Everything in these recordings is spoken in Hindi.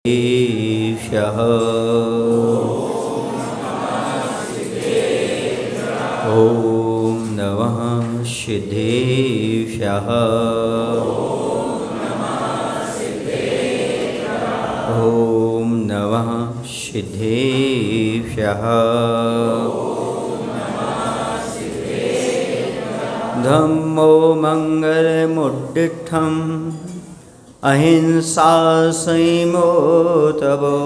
ईशः ॐ नमः सिद्धेभ्यः ॐ नमः सिद्धेभ्यः धम्मो मंगलमुद्दिष्टम् अहिंसा संयमो तपो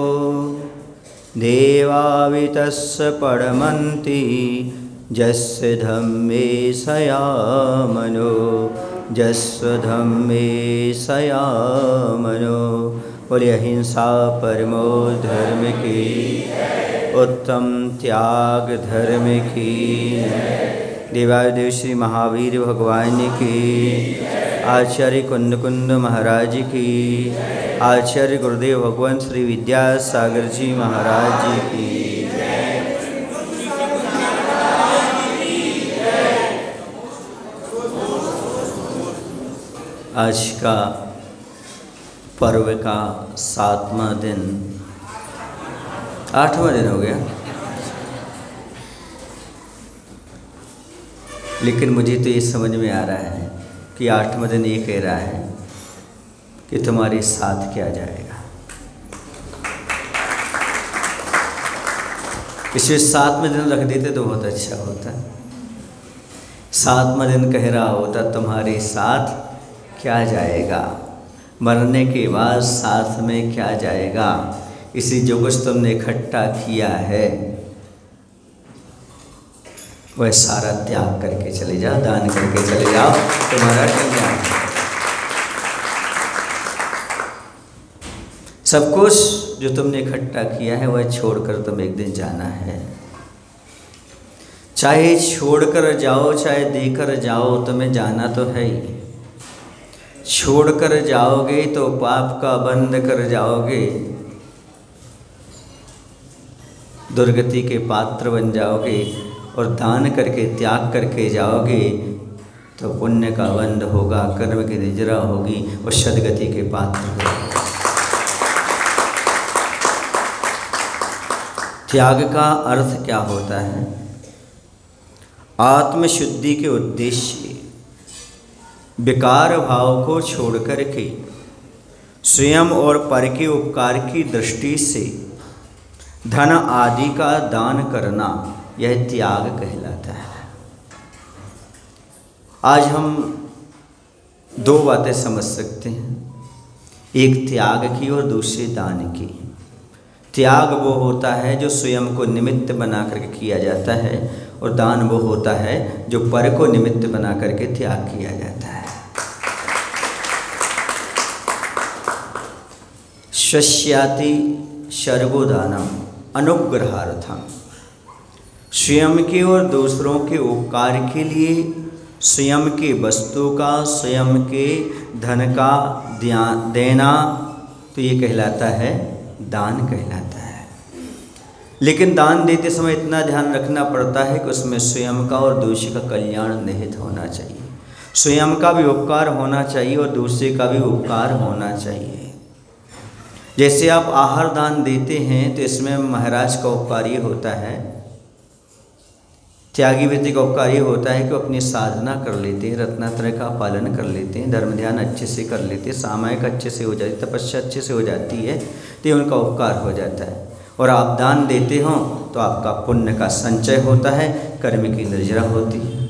देवावितस्य परमन्ति यस्य धम्मे संयमो यस्य धम्मे संयमो। बोले अहिंसा परमो धर्म की उत्तम त्याग धर्म की। देवादेव श्री महावीर भगवान की, आचार्य कुंद महाराज की, आचार्य गुरुदेव भगवान श्री विद्यासागर जी महाराज की। आज का पर्व का 7वां दिन, 8वां दिन हो गया, लेकिन मुझे तो ये समझ में आ रहा है कि 8वां दिन ये कह रहा है कि तुम्हारे साथ क्या जाएगा। इसलिए 7वें दिन रख देते तो बहुत अच्छा होता। 7वां दिन कह रहा होता तुम्हारे साथ क्या जाएगा, मरने के बाद साथ में क्या जाएगा। इसी जो कुछ तुमने इकट्ठा किया है वह सारा त्याग करके चले जाओ, दान करके चले जाओ, तुम्हारा कल्याण है। सब कुछ जो तुमने इकट्ठा किया है वह छोड़कर तुम एक दिन जाना है। चाहे छोड़कर जाओ चाहे देकर जाओ, तुम्हें जाना तो है ही। छोड़कर जाओगे तो पाप का बंध कर जाओगे, दुर्गति के पात्र बन जाओगे, और दान करके त्याग करके जाओगे तो पुण्य का बंध होगा, कर्म की निजरा होगी और सद्गति के पात्र होगी। त्याग का अर्थ क्या होता है? आत्मशुद्धि के उद्देश्य विकार भाव को छोड़कर के स्वयं और पर के उपकार की दृष्टि से धन आदि का दान करना, यह त्याग कहलाता है। आज हम दो बातें समझ सकते हैं, एक त्याग की और दूसरी दान की। त्याग वो होता है जो स्वयं को निमित्त बना करके किया जाता है, और दान वो होता है जो पर को निमित्त बना करके त्याग किया जाता है। शस्याति सर्वोदानम अनुग्रहार्थम, स्वयं के और दूसरों के उपकार के लिए स्वयं के वस्तु का, स्वयं के धन का देना, तो ये कहलाता है दान कहलाता है। लेकिन दान देते समय इतना ध्यान रखना पड़ता है कि उसमें स्वयं का और दूसरे का कल्याण निहित होना चाहिए। स्वयं का भी उपकार होना चाहिए और दूसरे का भी उपकार होना चाहिए। जैसे आप आहार दान देते हैं तो इसमें महाराज का उपकार ये होता है, त्यागी व्यक्ति का उपकार ये होता है कि वो अपनी साधना कर लेते हैं, रत्नात्रय का पालन कर लेते हैं, धर्म ध्यान अच्छे से कर लेते हैं, सामायिक अच्छे से हो जाती है, तपस्या अच्छे से हो जाती है, तो ये उनका उपकार हो जाता है। और आप दान देते हो तो आपका पुण्य का संचय होता है, कर्म की निर्जरा होती है,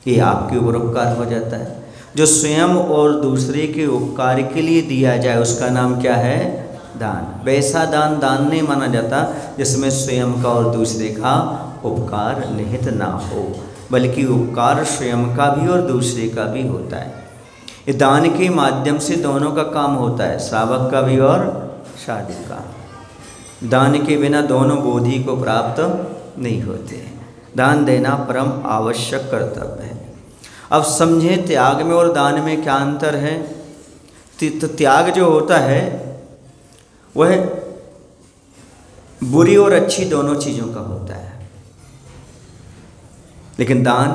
ये आपके ऊपर उपकार हो जाता है। जो स्वयं और दूसरे के उपकार के लिए दिया जाए उसका नाम क्या है? दान। वैसा दान दान नहीं माना जाता जिसमें स्वयं का और दूसरे का उपकार निहित ना हो, बल्कि उपकार स्वयं का भी और दूसरे का भी होता है। ये दान के माध्यम से दोनों का काम होता है, श्रावक का भी और साधक का। दान के बिना दोनों बोधि को प्राप्त नहीं होते। दान देना परम आवश्यक कर्तव्य है। अब समझें त्याग में और दान में क्या अंतर है। तो त्याग जो होता है वह बुरी और अच्छी दोनों चीज़ों का होता है, लेकिन दान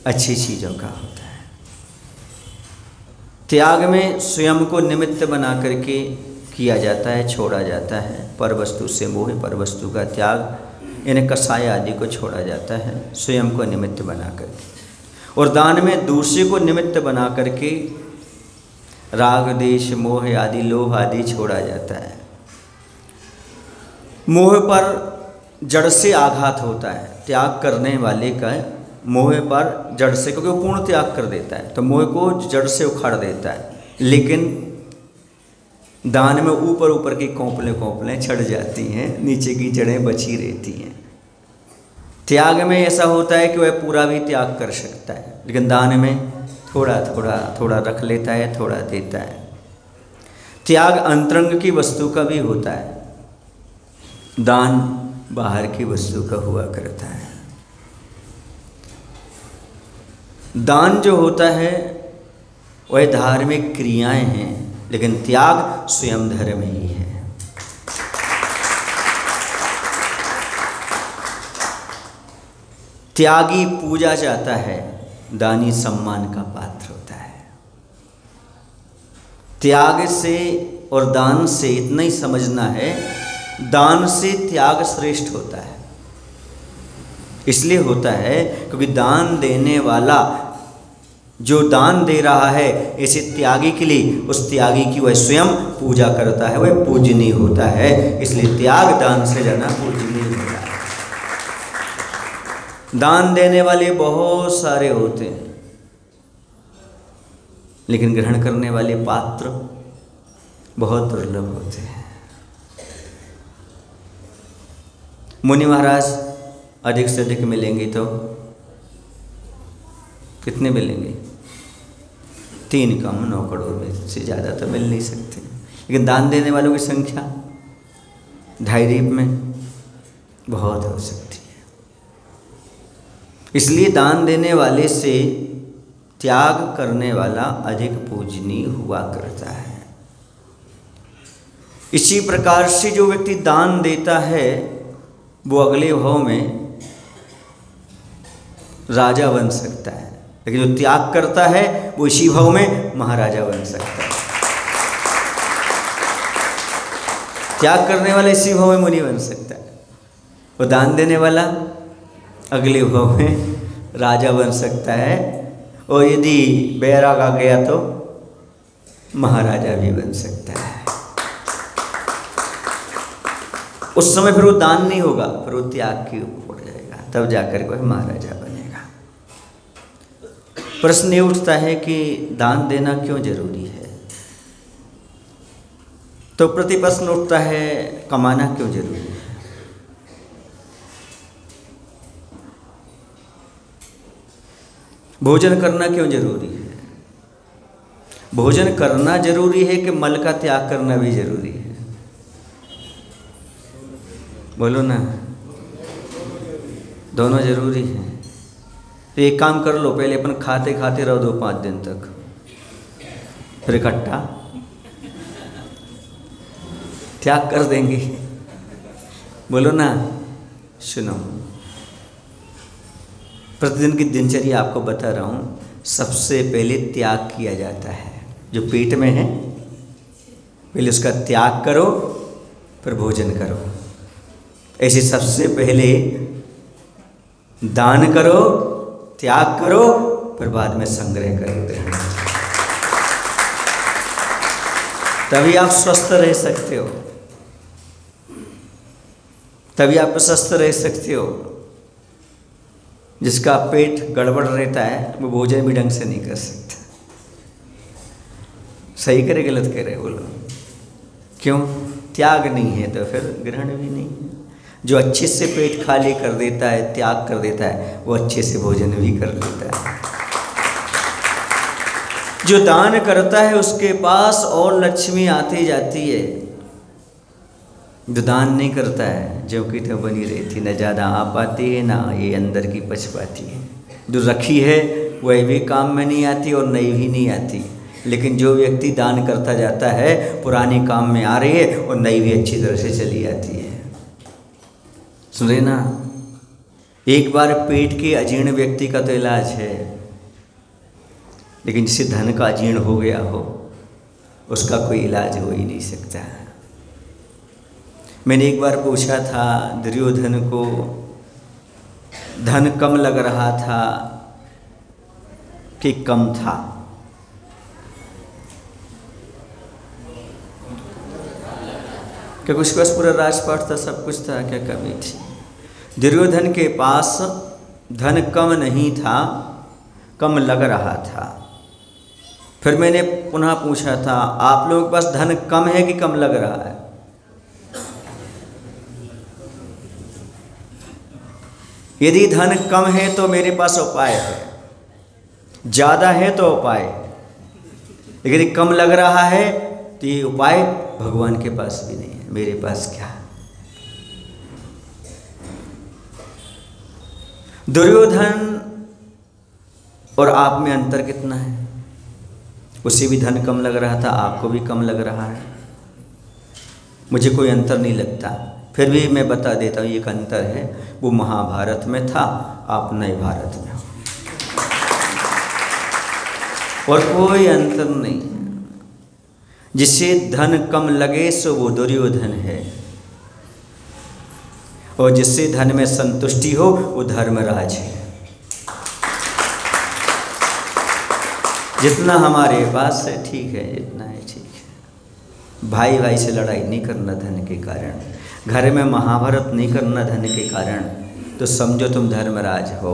अच्छी चीज़ों का होता है। त्याग में स्वयं को निमित्त बना करके किया जाता है, छोड़ा जाता है। पर वस्तु से मोह, पर वस्तु का त्याग, इन्हें कसाय आदि को छोड़ा जाता है स्वयं को निमित्त बना करके। और दान में दूसरे को निमित्त बना करके राग, देश, मोह आदि, लोभ आदि छोड़ा जाता है। मोह पर जड़ से आघात होता है, त्याग करने वाले का मोह पर जड़ से, क्योंकि वो पूर्ण त्याग कर देता है तो मोह को जड़ से उखाड़ देता है। लेकिन दान में ऊपर ऊपर की कोंपलें छड़ जाती हैं, नीचे की जड़ें बची रहती हैं। त्याग में ऐसा होता है कि वह पूरा भी त्याग कर सकता है, लेकिन दान में थोड़ा रख लेता है, थोड़ा देता है। त्याग अंतरंग की वस्तु का भी होता है, दान बाहर की वस्तु का हुआ करता है। दान जो होता है वह धार्मिक क्रियाएं हैं, लेकिन त्याग स्वयं धर्म ही है। त्यागी पूजा जाता है, दानी सम्मान का पात्र होता है। त्याग से और दान से इतना ही समझना है, दान से त्याग श्रेष्ठ होता है। इसलिए होता है क्योंकि दान देने वाला जो दान दे रहा है, ऐसे त्यागी के लिए उस त्यागी की वह स्वयं पूजा करता है, वह पूजनीय होता है। इसलिए त्याग दान से ज़्यादा पूजनीय होता है। दान देने वाले बहुत सारे होते हैं, लेकिन ग्रहण करने वाले पात्र बहुत दुर्लभ होते हैं। मुनि महाराज अधिक से अधिक मिलेंगे तो कितने मिलेंगे? 3 कम 9 करोड़ में से ज़्यादा तो मिल नहीं सकते। लेकिन दान देने वालों की संख्या 2.5 द्वीप में बहुत हो सकती है। इसलिए दान देने वाले से त्याग करने वाला अधिक पूजनीय हुआ करता है। इसी प्रकार से जो व्यक्ति दान देता है वो अगले भाव में राजा बन सकता है, लेकिन जो त्याग करता है वो इसी भाव में महाराजा बन सकता है। त्याग करने वाला इसी भाव में मुनि बन सकता है, वो दान देने वाला अगले भाव में राजा बन सकता है, और यदि बैराग आ गया तो महाराजा भी बन सकता है। उस समय फिर वो दान नहीं होगा, फिर वो त्याग के ऊपर जाएगा, तब जाकर कोई महाराजा बनेगा। प्रश्न ये उठता है कि दान देना क्यों जरूरी है? तो प्रति प्रश्न उठता है, कमाना क्यों जरूरी है? भोजन करना क्यों जरूरी है? भोजन करना जरूरी है कि मल का त्याग करना भी जरूरी है? बोलो ना, दोनों जरूरी हैं। तो एक काम कर लो, पहले अपन खाते खाते रहो 2-5 दिन तक, फिर इकट्ठा त्याग कर देंगे। बोलो ना, सुनो, प्रतिदिन की दिनचर्या आपको बता रहा हूँ। सबसे पहले त्याग किया जाता है, जो पेट में है पहले उसका त्याग करो, फिर भोजन करो। ऐसे सबसे पहले दान करो, त्याग करो, फिर बाद में संग्रह करते हैं, तभी आप स्वस्थ रह सकते हो, तभी आप स्वस्थ रह सकते हो। जिसका पेट गड़बड़ रहता है वो भोजन भी ढंग से नहीं कर सकता। सही करे गलत करे बोलो? क्यों? त्याग नहीं है तो फिर ग्रहण भी नहीं है। जो अच्छे से पेट खाली कर देता है, त्याग कर देता है, वो अच्छे से भोजन भी कर लेता है। जो दान करता है उसके पास और लक्ष्मी आती जाती है। जो दान नहीं करता है, जो कि तो बनी रहती, न ज़्यादा आ पाती है ना ये अंदर की पच पाती है। जो रखी है वह भी काम में नहीं आती और नई भी नहीं आती। लेकिन जो व्यक्ति दान करता जाता है, पुरानी काम में आ रही है और नई भी अच्छी तरह से चली आती है। सुन रहे ना? एक बार पेट के अजीर्ण व्यक्ति का तो इलाज है, लेकिन जिसे धन का अजीर्ण हो गया हो उसका कोई इलाज हो ही नहीं सकता। मैंने एक बार पूछा था दुर्योधन को, धन कम लग रहा था कि कम था? क्या उसके पास पूरा राजपाट था, सब कुछ था, क्या कमी थी? दुर्योधन के पास धन कम नहीं था, कम लग रहा था। फिर मैंने पुनः पूछा था, आप लोगों के पास धन कम है कि कम लग रहा है? यदि धन कम है तो मेरे पास उपाय है, ज़्यादा है तो उपाय, लेकिन यदि कम लग रहा है तो ये उपाय भगवान के पास भी नहीं है, मेरे पास क्या? दुर्योधन और आप में अंतर कितना है? उसे भी धन कम लग रहा था, आपको भी कम लग रहा है, मुझे कोई अंतर नहीं लगता। फिर भी मैं बता देता हूँ एक अंतर है, वो महाभारत में था, आप नए भारत में हो, और कोई अंतर नहीं है। जिसे धन कम लगे सो वो दुर्योधन है, और जिससे धन में संतुष्टि हो वो धर्मराज है। जितना हमारे पास है ठीक है, जितना है ठीक है। भाई भाई से लड़ाई नहीं करना धन के कारण, घर में महाभारत नहीं करना धन के कारण, तो समझो तुम धर्मराज हो।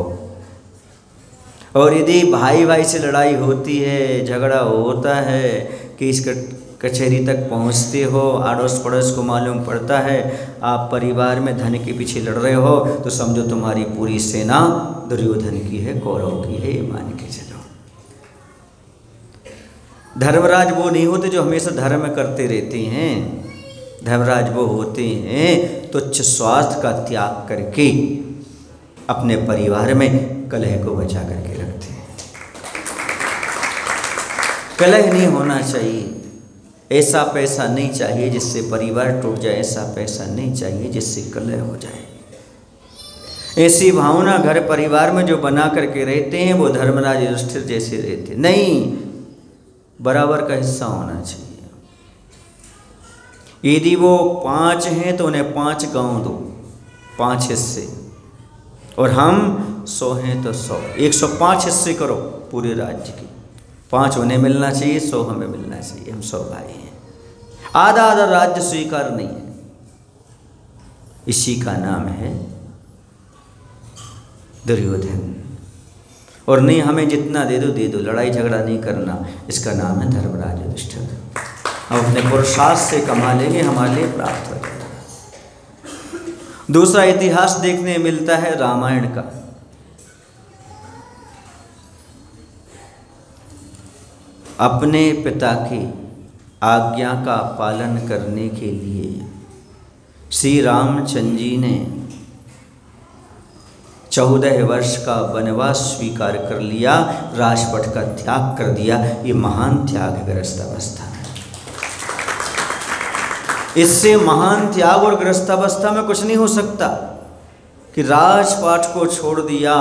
और यदि भाई भाई से लड़ाई होती है, झगड़ा होता है, कि इस कचहरी तक पहुंचते हो, अड़ोस पड़ोस को मालूम पड़ता है आप परिवार में धन के पीछे लड़ रहे हो, तो समझो तुम्हारी पूरी सेना दुर्योधन की है, कौरव की है, ये मान के चलो। धर्मराज वो नहीं होते जो हमेशा धर्म करते रहते हैं, धर्मराज वो होते हैं तुच्छ स्वार्थ का त्याग करके अपने परिवार में कलह को बचा करके रखते हैं। कलह नहीं होना चाहिए, ऐसा पैसा नहीं चाहिए जिससे परिवार टूट जाए, ऐसा पैसा नहीं चाहिए जिससे कलह हो जाए। ऐसी भावना घर परिवार में जो बना करके रहते हैं वो धर्मराज युधिष्ठिर जैसे रहते नहीं, बराबर का हिस्सा होना चाहिए। यदि वो 5 हैं तो उन्हें 5 गांव दो, 5 हिस्से, और हम 100 हैं तो 100, 105 हिस्से करो पूरे राज्य की। 5 उन्हें मिलना चाहिए, 100 हमें मिलना चाहिए, हम 100 भाई हैं। आधा आधा राज्य स्वीकार नहीं है, इसी का नाम है दुर्योधन। और नहीं हमें जितना दे दो, लड़ाई झगड़ा नहीं करना, इसका नाम है धर्मराज युधिष्ठिर। हम अपने पुरुषार्थ से कमा लेंगे, हमारे लिए प्राप्त हो जाएगा। दूसरा इतिहास देखने मिलता है रामायण का। अपने पिता की आज्ञा का पालन करने के लिए श्री रामचंद्र जी ने 14 वर्ष का वनवास स्वीकार कर लिया, राजपट का त्याग कर दिया। ये महान त्याग है गृहस्थावस्था में। इससे महान त्याग और गृहस्थावस्था में कुछ नहीं हो सकता कि राजपाट को छोड़ दिया,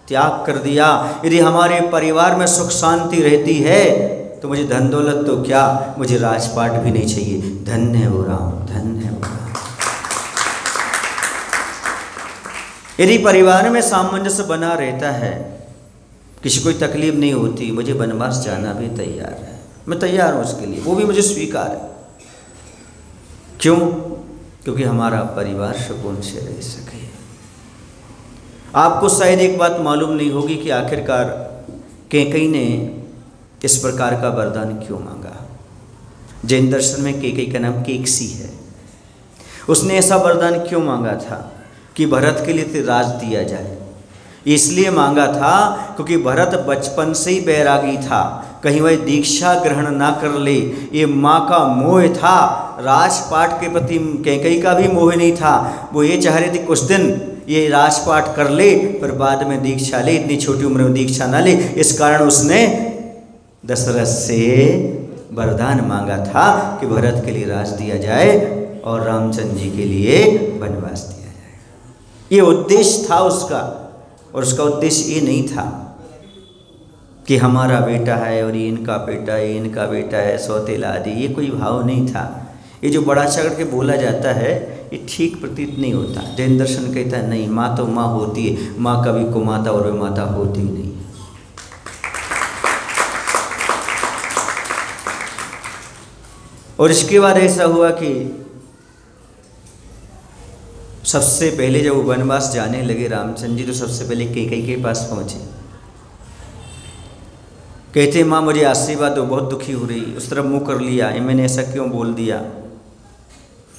त्याग कर दिया। यदि हमारे परिवार में सुख शांति रहती है तो मुझे धन दौलत तो क्या, मुझे राजपाट भी नहीं चाहिए। धन्य है वो राम, धन्य है वो राम। यदि परिवार में सामंजस्य बना रहता है, किसी कोई तकलीफ नहीं होती, मुझे वनवास जाना भी तैयार है, मैं तैयार हूँ उसके लिए, वो भी मुझे स्वीकार है। क्यों? क्योंकि हमारा परिवार सुकून से रह सके। आपको शायद एक बात मालूम नहीं होगी कि आखिरकार कैकेयी ने इस प्रकार का वरदान क्यों मांगा। जैन दर्शन में कैकेयी का नाम केकसी है। उसने ऐसा वरदान क्यों मांगा था कि भरत के लिए राज दिया जाए। इसलिए मांगा था क्योंकि भरत बचपन से ही बैरागी था, कहीं वह दीक्षा ग्रहण ना कर ले, ये माँ का मोह था। राजपाट के प्रति कैकेयी का भी मोह नहीं था। वो ये चाह रही थी कुछ दिन ये राजपाट कर ले, पर बाद में दीक्षा ले, इतनी छोटी उम्र में दीक्षा ना ले। इस कारण उसने दशरथ से वरदान मांगा था कि भरत के लिए राज दिया जाए और रामचंद्र जी के लिए वनवास दिया जाए। ये उद्देश्य था उसका। और उसका उद्देश्य ये नहीं था कि हमारा बेटा है और ये इनका बेटा है, इनका बेटा है, सौतेला आदि, ये कोई भाव नहीं था। ये जो बड़ा चढ़ के बोला जाता है ये ठीक प्रतीत नहीं होता। जैन दर्शन कहता है नहीं, माँ तो माँ होती है, माँ कभी कुमाता और वे माता होती ही नहीं। और इसके बाद ऐसा हुआ कि सबसे पहले जब वो वनवास जाने लगे रामचंद्र जी, तो सबसे पहले कैकेयी के पास पहुँचे। कहते माँ मुझे आशीर्वाद दो, बहुत दुखी हो रही। उस तरफ मुँह कर लिया, मैंने ऐसा क्यों बोल दिया।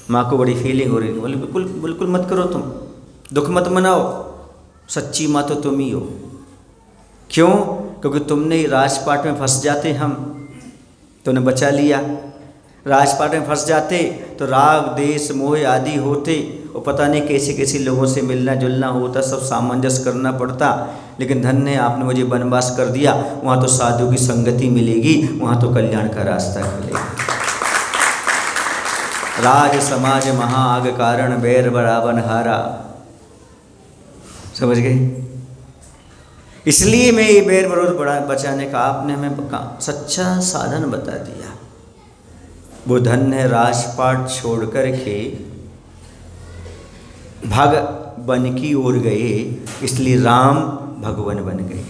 माँ को बड़ी फीलिंग हो रही थी। बोले बिल्कुल बिल्कुल मत करो, तुम दुख मत मनाओ, सच्ची माँ तो तुम ही हो। क्यों? क्योंकि तुमने राजपाट में फंस जाते हम, तुमने बचा लिया। राजपाट में फंस जाते तो राग देश मोह आदि होते, और पता नहीं कैसे कैसे लोगों से मिलना जुलना होता, सब सामंजस्य करना पड़ता। लेकिन धन्य आपने मुझे वनवास कर दिया, वहाँ तो साधु की संगति मिलेगी, वहाँ तो कल्याण का रास्ता खुलेगा। राज समाज महाआग कारण बैर बरावन हारा। समझ गए? इसलिए मैं ये बैर विरोध बचाने का आपने हमें सच्चा साधन बता दिया। वो धन्य राजपाट छोड़ कर के भग बन की ओर गए, इसलिए राम भगवान बन गए।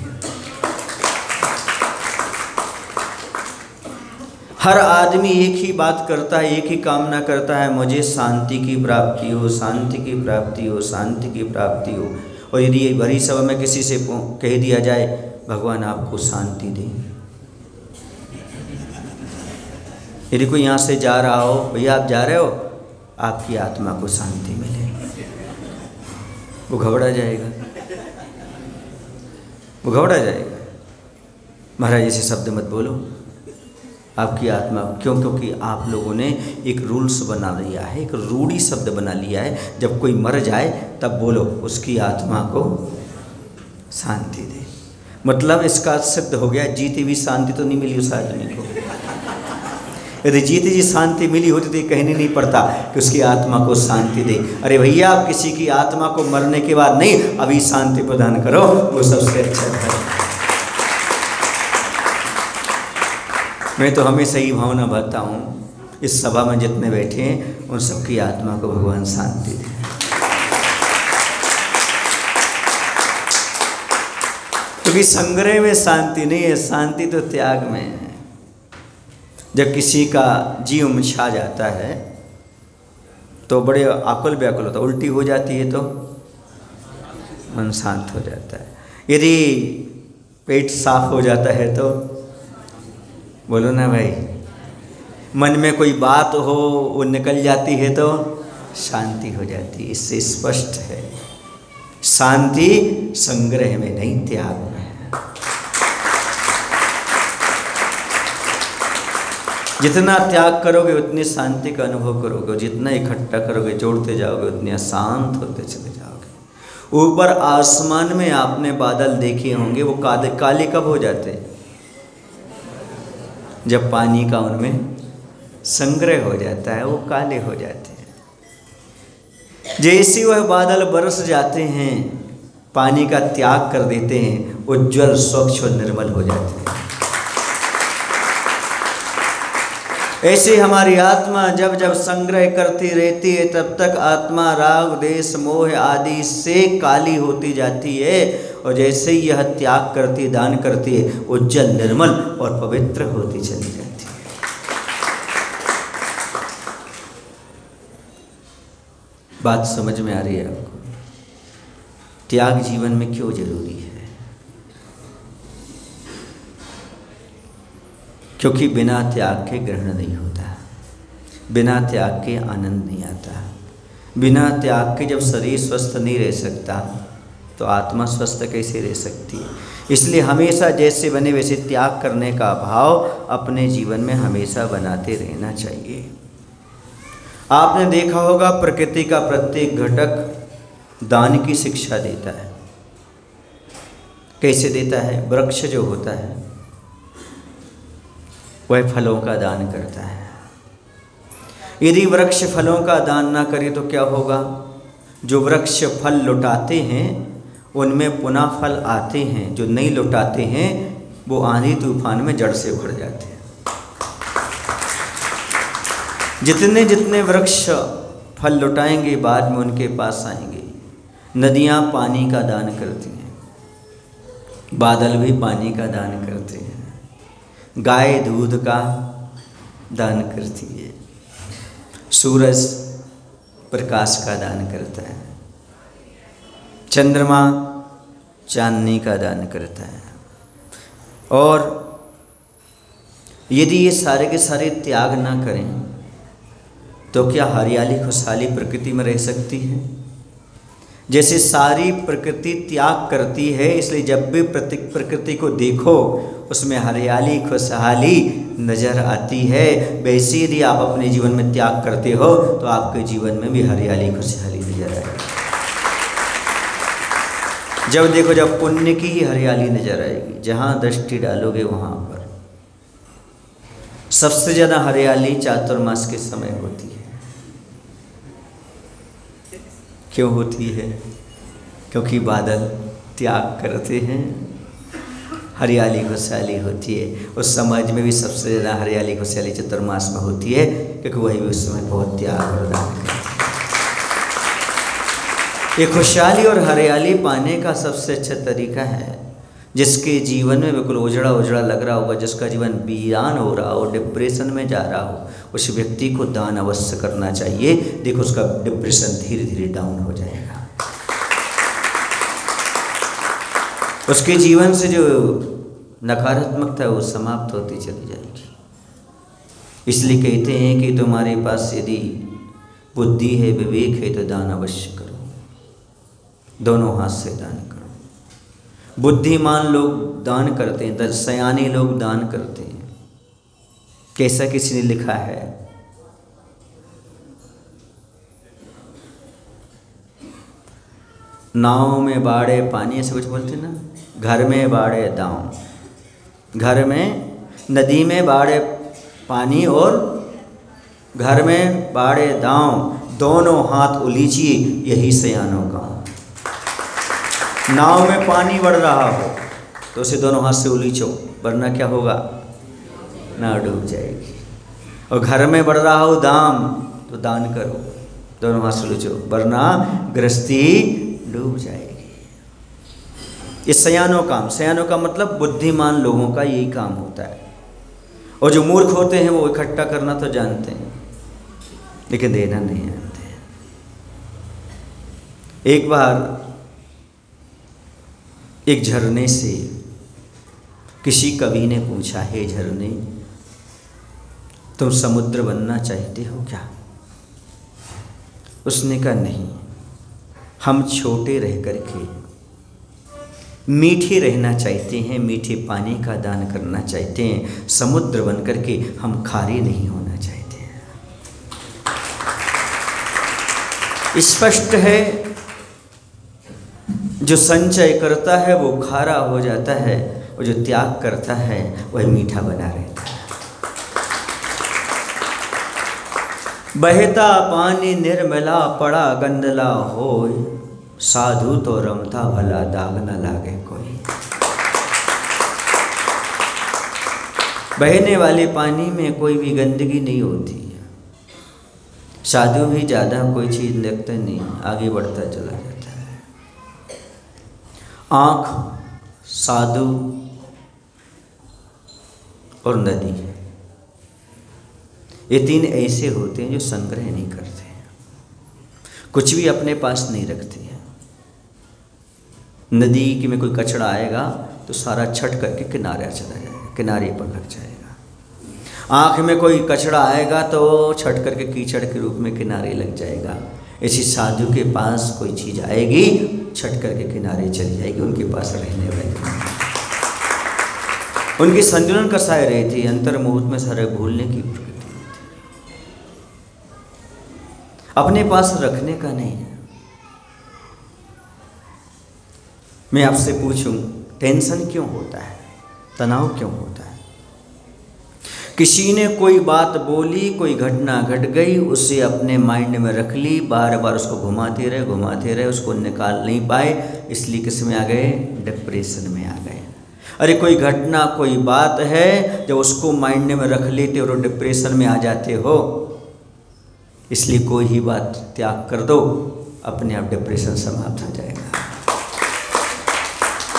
हर आदमी एक ही बात करता है, एक ही कामना करता है, मुझे शांति की प्राप्ति हो, शांति की प्राप्ति हो, शांति की प्राप्ति हो। और यदि ये भरी सभा में किसी से कह दिया जाए भगवान आपको शांति दे, यदि कोई यहाँ से जा रहा हो, भैया आप जा रहे हो, आपकी आत्मा को शांति मिले, वो घबरा जाएगा, वो घबरा जाएगा। महाराज ऐसे शब्द मत बोलो, आपकी आत्मा क्यों? क्योंकि आप लोगों ने एक रूल्स बना लिया है, एक रूढ़ी शब्द बना लिया है। जब कोई मर जाए तब बोलो उसकी आत्मा को शांति दे। मतलब इसका सिद्ध हो गया, जीती हुई शांति तो नहीं मिली उस आदमी को। यदि जीती जी शांति मिली होती तो ये कहने नहीं पड़ता कि उसकी आत्मा को शांति दे। अरे भैया, आप किसी की आत्मा को मरने के बाद नहीं, अभी शांति प्रदान करो, वो सबसे अच्छा है। मैं तो हमेशा ही भावना भरता हूँ, इस सभा में जितने बैठे हैं उन सबकी आत्मा को भगवान शांति दे। क्योंकि संग्रह में शांति नहीं है, शांति तो त्याग में है। जब किसी का जीव में छा जाता है तो बड़े आकुल व्याकुल होता है, उल्टी हो जाती है तो मन शांत हो जाता है। यदि पेट साफ हो जाता है तो बोलो ना भाई, मन में कोई बात हो वो निकल जाती है तो शांति हो जाती है। इससे स्पष्ट है शांति संग्रह में नहीं, त्याग में है। जितना त्याग करोगे उतनी शांति का अनुभव करोगे, और जितना इकट्ठा करोगे जोड़ते जाओगे उतने अशांत होते चले जाओगे। ऊपर आसमान में आपने बादल देखे होंगे, वो काले कब हो जाते हैं? जब पानी का उनमें संग्रह हो जाता है, वो काले हो जाते हैं। जैसे वह बादल बरस जाते हैं, पानी का त्याग कर देते हैं, उज्ज्वल स्वच्छ और निर्मल हो जाते हैं। ऐसे हमारी आत्मा जब जब संग्रह करती रहती है तब तक आत्मा राग देश मोह आदि से काली होती जाती है, और जैसे ही यह त्याग करती, दान करती है, उज्जवल निर्मल और पवित्र होती चली जाती है। बात समझ में आ रही है आपको? त्याग जीवन में क्यों जरूरी है? क्योंकि बिना त्याग के ग्रहण नहीं होता, बिना त्याग के आनंद नहीं आता। बिना त्याग के जब शरीर स्वस्थ नहीं रह सकता तो आत्मा स्वस्थ कैसे रह सकती है? इसलिए हमेशा जैसे बने वैसे त्याग करने का भाव अपने जीवन में हमेशा बनाते रहना चाहिए। आपने देखा होगा प्रकृति का प्रत्येक घटक दान की शिक्षा देता है। कैसे देता है? वृक्ष जो होता है वह फलों का दान करता है। यदि वृक्ष फलों का दान ना करे तो क्या होगा? जो वृक्ष फल लुटाते हैं उनमें पुनः फल आते हैं, जो नहीं लुटाते हैं वो आंधी तूफान में जड़ से उखड़ जाते हैं। जितने जितने वृक्ष फल लुटाएंगे बाद में उनके पास आएंगे। नदियाँ पानी का दान करती हैं, बादल भी पानी का दान करते हैं, गाय दूध का दान करती है, सूरज प्रकाश का दान करता है, चंद्रमा चांदनी का दान करता है। और यदि ये सारे के सारे त्याग ना करें तो क्या हरियाली खुशहाली प्रकृति में रह सकती है? जैसे सारी प्रकृति त्याग करती है, इसलिए जब भी प्रकृति को देखो उसमें हरियाली खुशहाली नज़र आती है। वैसे यदि आप अपने जीवन में त्याग करते हो तो आपके जीवन में भी हरियाली खुशहाली नज़र आएगी। जब देखो, जब पुण्य की ही हरियाली नज़र आएगी, जहाँ दृष्टि डालोगे वहाँ पर सबसे ज़्यादा हरियाली चातुर्मास के समय होती है। क्यों होती है? क्योंकि बादल त्याग करते हैं, हरियाली खुशहाली होती है। उस समाज में भी सबसे ज़्यादा हरियाली खुशहाली चतुर्मास में होती है, क्योंकि वही भी उस समय बहुत त्याग और दान करते हैं। ये खुशहाली और हरियाली पाने का सबसे अच्छा तरीका है। जिसके जीवन में बिल्कुल उजड़ा उजड़ा लग रहा होगा, जिसका जीवन वीरान हो रहा हो, डिप्रेशन में जा रहा हो, उस व्यक्ति को दान अवश्य करना चाहिए। देखो उसका डिप्रेशन धीरे धीरे डाउन हो जाएगा, उसके जीवन से जो नकारात्मकता है वो समाप्त होती चली जाएगी। इसलिए कहते हैं कि तुम्हारे पास यदि बुद्धि है, विवेक है, तो दान अवश्य करो, दोनों हाथ से दान करो। बुद्धिमान लोग दान करते हैं, सयाने लोग दान करते हैं। कैसा किसी ने लिखा है, नाव में बाड़े पानी, ऐसे कुछ बोलते ना, घर में बाड़े दांव, घर में नदी में बाड़े पानी और घर में बाड़े दांव, दोनों हाथ उलीचिए, यही सयानों का। नाव में पानी बढ़ रहा हो तो उसे दोनों हाथ से उलीचो, वरना क्या होगा, ना डूब जाएगी। और घर में बढ़ रहा हो दाम तो दान करो, दोनों हाथ से उलीचो, वरना गृहस्थी डूब जाएगी। ये सयानों काम, सयानों का मतलब बुद्धिमान लोगों का यही काम होता है। और जो मूर्ख होते हैं वो इकट्ठा करना तो जानते हैं लेकिन देना नहीं जानते हैं। एक बार एक झरने से किसी कवि ने पूछा, हे झरने, तुम समुद्र बनना चाहते हो क्या? उसने कहा नहीं, हम छोटे रह करके मीठे रहना चाहते हैं, मीठे पानी का दान करना चाहते हैं, समुद्र बन करके हम खारे नहीं होना चाहते हैं। स्पष्ट है, जो संचय करता है वो खारा हो जाता है, और जो त्याग करता है वह मीठा बना रहता है। बहता पानी निर्मला पड़ा गंदला होय, साधु तो रमता भला दाग न लागे कोई। बहने वाले पानी में कोई भी गंदगी नहीं होती है, साधु भी ज़्यादा कोई चीज़ देखते नहीं, आगे बढ़ता चला जाता है। आँख, साधु और नदी, ये तीन ऐसे होते हैं जो संग्रह नहीं करते हैं, कुछ भी अपने पास नहीं रखते हैं। नदी की में कोई कचरा आएगा तो सारा छट करके किनारे चला जाएगा, किनारे पर लग जाएगा। आँख में कोई कचरा आएगा तो छट करके कीचड़ के रूप में किनारे लग जाएगा। इसी साधु के पास कोई चीज़ आएगी, छट करके किनारे चली जाएगी, उनके पास रहने वाली। उनकी संतुलन कसाय रहती, अंतर्मुहूर्त में सारे भूलने की प्रकृति थी, अपने पास रखने का नहीं है। मैं आपसे पूछूं, टेंशन क्यों होता है, तनाव क्यों होता है? किसी ने कोई बात बोली, कोई घटना घट गई, उसे अपने माइंड में रख ली, बार बार उसको घुमाते रहे, उसको निकाल नहीं पाए, इसलिए किस में आ गए, डिप्रेशन में आ गए। अरे कोई घटना, कोई बात है, जब उसको माइंड में रख लेते और डिप्रेशन में आ जाते हो, इसलिए कोई ही बात त्याग कर दो, अपने आप डिप्रेशन समाप्त हो जाएगा।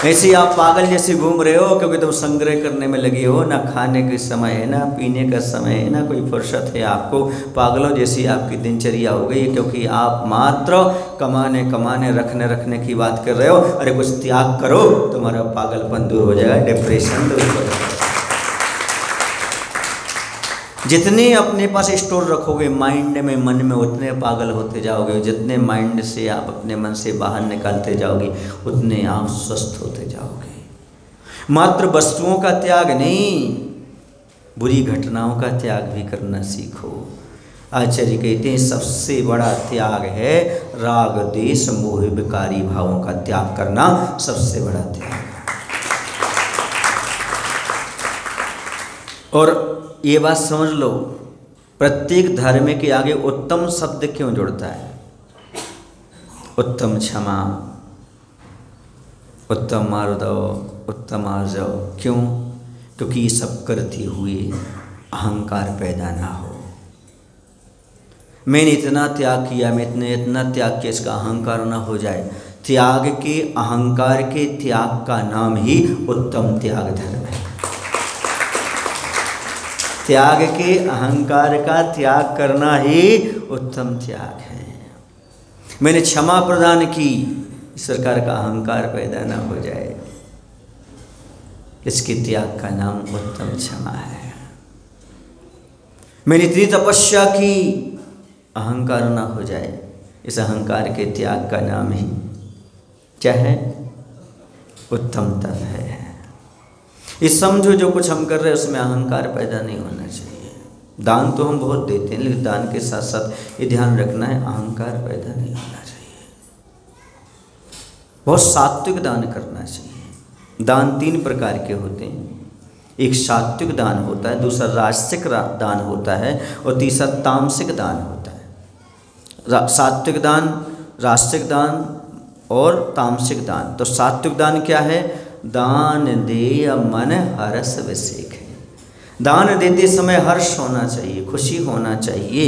ऐसे ही आप पागल जैसे घूम रहे हो क्योंकि तुम संग्रह करने में लगे हो, ना खाने के समय है, ना पीने का समय है, ना कोई फुर्सत है आपको। पागलों जैसी आपकी दिनचर्या हो गई क्योंकि आप मात्र कमाने रखने की बात कर रहे हो। अरे कुछ त्याग करो, तुम्हारा पागलपन दूर हो जाएगा, डिप्रेशन दूर हो जाएगा। जितने अपने पास स्टोर रखोगे माइंड में, मन में, उतने पागल होते जाओगे। जितने माइंड से आप अपने मन से बाहर निकालते जाओगे उतने आप स्वस्थ होते जाओगे। मात्र वस्तुओं का त्याग नहीं, बुरी घटनाओं का त्याग भी करना सीखो। आचार्य कहते हैं सबसे बड़ा त्याग है राग द्वेष मोह विकारी भावों का त्याग करना, सबसे बड़ा त्याग। और ये बात समझ लो, प्रत्येक धर्म के आगे उत्तम शब्द क्यों जुड़ता है? उत्तम क्षमा, उत्तम मार्दव, उत्तम आर्जव। क्यों? क्योंकि ये सब करते हुए अहंकार पैदा ना हो। मैंने इतना त्याग किया, मैं इतना त्याग किया, इसका अहंकार ना हो जाए। त्याग के, अहंकार के त्याग का नाम ही उत्तम त्याग धर्म है। त्याग के, अहंकार का त्याग करना ही उत्तम त्याग है। मैंने क्षमा प्रदान की, इस प्रकार का अहंकार पैदा ना हो जाए, इसके त्याग का नाम उत्तम क्षमा है। मैंने इतनी तपस्या की, अहंकार ना हो जाए, इस अहंकार के त्याग का नाम ही क्या है? उत्तम तप है। इस समझो जो कुछ हम कर रहे हैं उसमें अहंकार पैदा नहीं होना चाहिए। दान तो हम बहुत देते हैं, लेकिन दान के साथ साथ ये ध्यान रखना है अहंकार पैदा नहीं होना चाहिए। बहुत सात्विक दान करना चाहिए। दान 3 प्रकार के होते हैं। एक सात्विक दान होता है, दूसरा राजसिक दान होता है और तीसरा तामसिक दान होता है। सात्विक दान, राजसिक दान और तामसिक दान। तो सात्विक दान क्या है? दान दे मन हर्ष विषेक है। दान देते समय हर्ष होना चाहिए, खुशी होना चाहिए।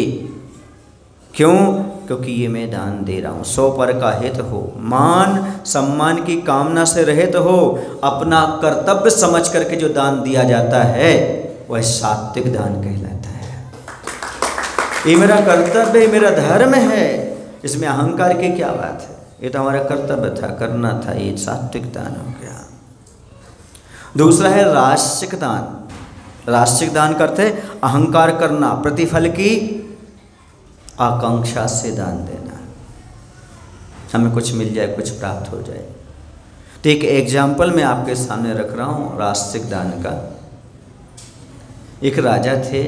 क्यों? क्योंकि ये मैं दान दे रहा हूँ, 100 पर का हित हो, मान सम्मान की कामना से रहित हो, अपना कर्तव्य समझ करके जो दान दिया जाता है वह सात्विक दान कहलाता है। ये मेरा कर्तव्य, मेरा धर्म है, इसमें अहंकार की क्या बात है? ये तो हमारा कर्तव्य था, करना था, ये सात्विक दान हो गया। दूसरा है राजसिक दान। राजसिक दान करते अहंकार करना, प्रतिफल की आकांक्षा से दान देना, हमें कुछ मिल जाए, कुछ प्राप्त हो जाए। तो एक एग्जाम्पल मैं आपके सामने रख रहा हूँ राजसिक दान का। एक राजा थे,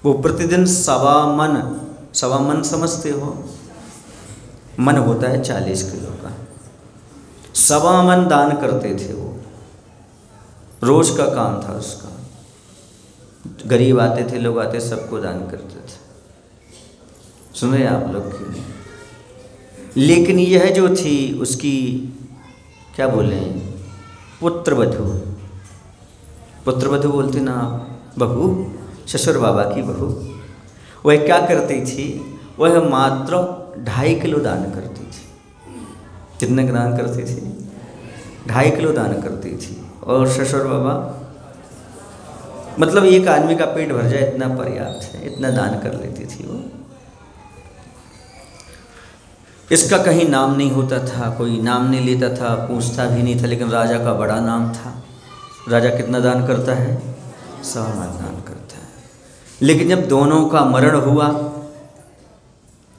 वो प्रतिदिन 1.25 मन समझते हो? मन होता है 40 किलो का, 1.25 मन दान करते थे। वो रोज का काम था उसका। गरीब आते थे, लोग आते, सबको दान करते थे। सुने आप लोग क्यों? लेकिन यह जो थी उसकी क्या बोले, पुत्रवधू, पुत्रवधू बोलते ना आप, बहू, ससुर बाबा की बहू, वह क्या करती थी? वह मात्र 2.5 किलो दान करती थी। कितने दान करती थी? 2.5 किलो दान करती थी। और ससुर बाबा, मतलब एक आदमी का पेट भर जाए इतना पर्याप्त है, इतना दान कर लेती थी वो। इसका कहीं नाम नहीं होता था, कोई नाम नहीं लेता था, पूछता भी नहीं था, लेकिन राजा का बड़ा नाम था। राजा कितना दान करता है? 100 मन दान करता है। लेकिन जब दोनों का मरण हुआ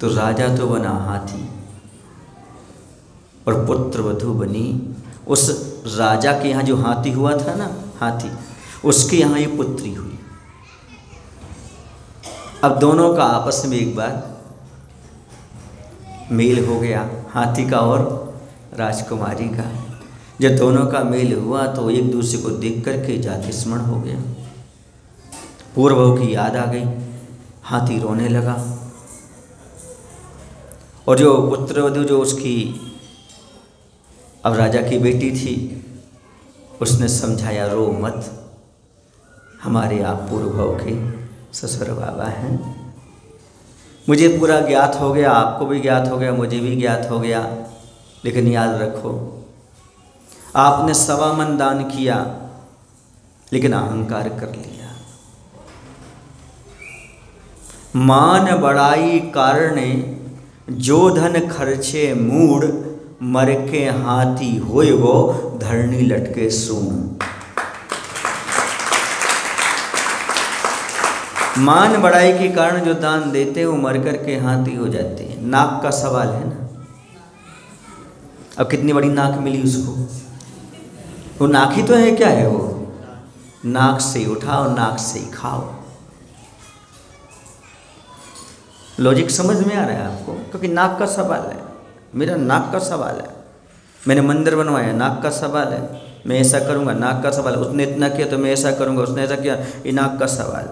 तो राजा तो बना हाथी और पुत्रवधू बनी उस राजा के यहाँ जो हाथी हुआ था ना, हाथी, उसके यहाँ ये पुत्री हुई। अब दोनों का आपस में एक बार मेल हो गया, हाथी का और राजकुमारी का। जब दोनों का मेल हुआ तो एक दूसरे को देख करके जाति स्मरण हो गया, पूर्वों की याद आ गई, हाथी रोने लगा। और जो पुत्रवधू जो उसकी अब राजा की बेटी थी, उसने समझाया, रो मत, हमारे आप पूर्व भाव के ससुर बाबा हैं, मुझे पूरा ज्ञात हो गया, आपको भी ज्ञात हो गया, मुझे भी ज्ञात हो गया, लेकिन याद रखो आपने 1.25 मन दान किया लेकिन अहंकार कर लिया। मान बड़ाई कारणे जो धन खर्चे मूड, मर के हाथी होए वो धरनी लटके सूण। मान बड़ाई के कारण जो दान देते हैं वो मर कर के हाथी हो जाते हैं। नाक का सवाल है ना, अब कितनी बड़ी नाक मिली उसको, वो नाक ही तो है, क्या है वो, नाक से उठाओ नाक से ही खाओ। लॉजिक समझ में आ रहा है आपको, क्योंकि नाक का सवाल है, मेरा नाक का सवाल है, मैंने मंदिर बनवाया नाक का सवाल है, मैं ऐसा करूँगा नाक का सवाल है, उसने इतना किया तो मैं ऐसा करूँगा, उसने ऐसा किया, ये नाक का सवाल।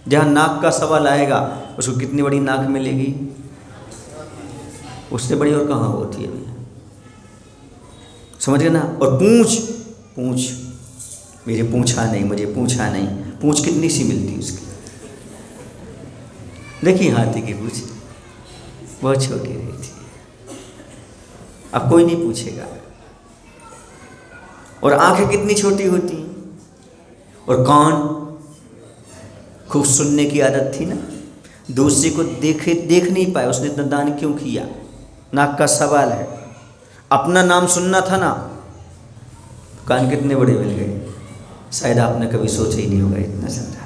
जहाँ नाक का सवाल आएगा उसको कितनी बड़ी नाक मिलेगी, उससे बड़ी और कहाँ होती है भैया, समझ गए ना। और पूंछ, पूंछ मेरे पूछा नहीं, मुझे पूछा नहीं, पूंछ कितनी सी मिलती है उसकी, देखिए हाथी की पूंछ बहुत छोटी रहती है, अब कोई नहीं पूछेगा। और आंखें कितनी छोटी होती हैं, और कान, खूब सुनने की आदत थी ना, दूसरे को देख नहीं पाए, उसने इतना दान क्यों किया, नाक का सवाल है। अपना नाम सुनना था ना, कान कितने बड़े मिल गए, शायद आपने कभी सोचा ही नहीं होगा इतना ज़्यादा।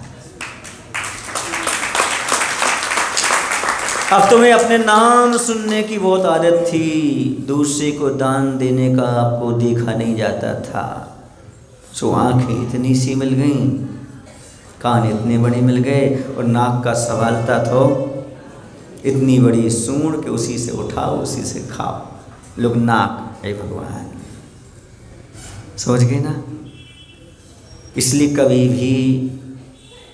अब तुम्हें अपने नाम सुनने की बहुत आदत थी, दूसरे को दान देने का आपको देखा नहीं जाता था, सो आंखें इतनी सी मिल गईं, कान इतने बड़े मिल गए, और नाक का सवाल था तो इतनी बड़ी सूंड के उसी से उठाओ उसी से खाओ। लोग नाक, हे भगवान, समझ गए ना। इसलिए कभी भी,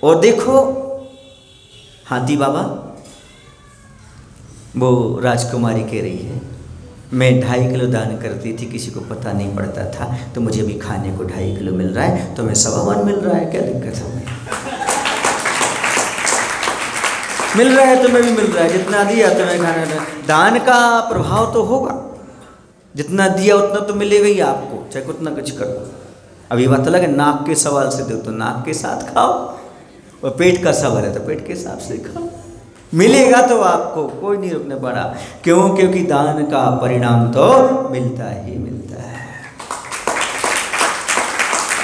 और देखो हाथी बाबा, वो राजकुमारी कह रही है मैं 2.5 किलो दान करती थी, किसी को पता नहीं पड़ता था, तो मुझे भी खाने को 2.5 किलो मिल रहा है, तो मैं 1.25 मन मिल रहा है, क्या दिक्कत है, मिल रहा है तो मैं भी मिल रहा है, जितना दिया तो मैं खाने में। दान का प्रभाव तो होगा, जितना दिया उतना तो मिलेगा ही आपको, चाहे उतना कुछ करो। अभी बात अलग है, नाक के सवाल से दो तो नाक के साथ खाओ, और पेट का सवाल है तो पेट के हिसाब से खाओ, मिलेगा तो आपको, कोई नहीं रुकने पड़ा। क्यों? क्योंकि दान का परिणाम तो मिलता ही मिलता है।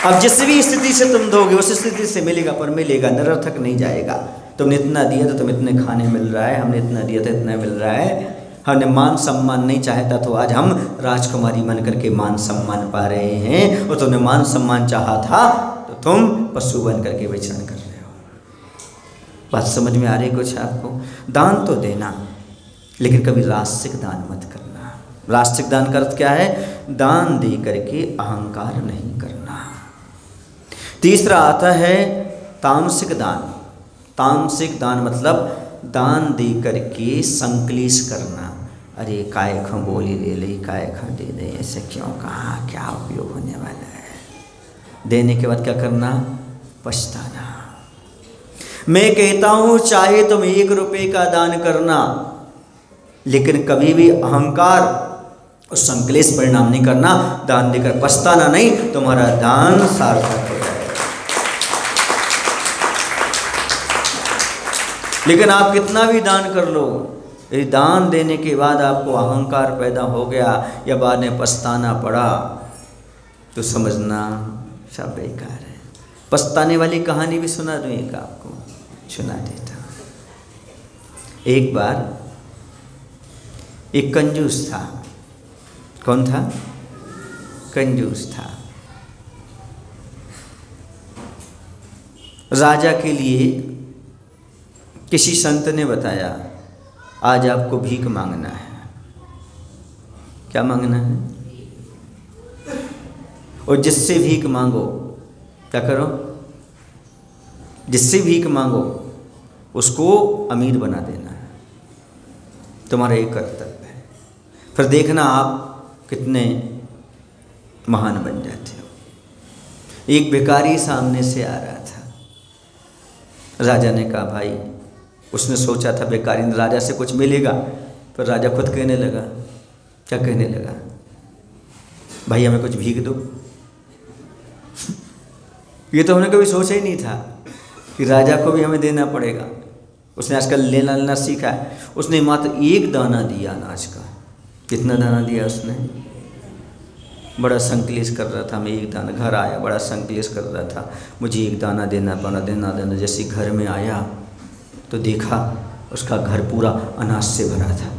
अब जिस भी स्थिति से तुम दोगे उस स्थिति से मिलेगा, पर मिलेगा, निरर्थक नहीं जाएगा। तुमने इतना दिया तो तुम इतने खाने मिल रहा है, हमने इतना दिया तो इतना मिल रहा है। हमने मान सम्मान नहीं चाहता तो आज हम राजकुमारी बन करके मान सम्मान पा रहे हैं, और तुमने मान सम्मान चाहा था तो तुम पशु बन करके विचरण कर रहे हो। बात समझ में आ रही कुछ आपको? दान तो देना, लेकिन कभी रास्तिक दान मत करना। रास्तिक दान का अर्थ क्या है? दान दे करके अहंकार नहीं करना। तीसरा आता है तामसिक दान। तामसिक दान मतलब दान दे करके संकलेश करना। अरे काय खा बोली ले ली, काय खा दे दे, ऐसे क्यों कहा, क्या उपयोग होने वाला है। देने के बाद क्या करना? पछताना। मैं कहता हूँ चाहे तुम 1 रुपये का दान करना, लेकिन कभी भी अहंकार और संकलेश परिणाम नहीं करना। दान देकर पछताना नहीं, तुम्हारा दान सार्थक हो जाएगा। लेकिन आप कितना भी दान कर लो, यदि दान देने के बाद आपको अहंकार पैदा हो गया या बाद में पछताना पड़ा, तो समझना सब बेकार है। पछताने वाली कहानी भी सुना दूँ, एक आपको सुना देता। एक बार एक कंजूस था। कौन था? कंजूस था। राजा के लिए किसी संत ने बताया, आज आपको भीख मांगना है। क्या मांगना है? और जिससे भीख मांगो, क्या करो? जिससे भीख मांगो उसको अमीर बना देना है, तुम्हारा एक कर्तव्य है। फिर देखना आप कितने महान बन जाते हो। एक भिखारी सामने से आ रहा था। राजा ने कहा, भाई उसने सोचा था बेकार इन राजा से कुछ मिलेगा, पर राजा खुद कहने लगा, क्या कहने लगा, भाई हमें कुछ भीख दो। ये तो हमने कभी सोचा ही नहीं था कि राजा को भी हमें देना पड़ेगा। उसने आजकल लेना सीखा है। उसने मात्र एक दाना दिया अनाज का। कितना दाना दिया उसने? बड़ा संकलेश कर रहा था, मैं एक दाना, घर आया बड़ा संकलेश कर रहा था, मुझे एक दाना देना पड़ा, देना। जैसे घर में आया तो देखा उसका घर पूरा अनाज से भरा था।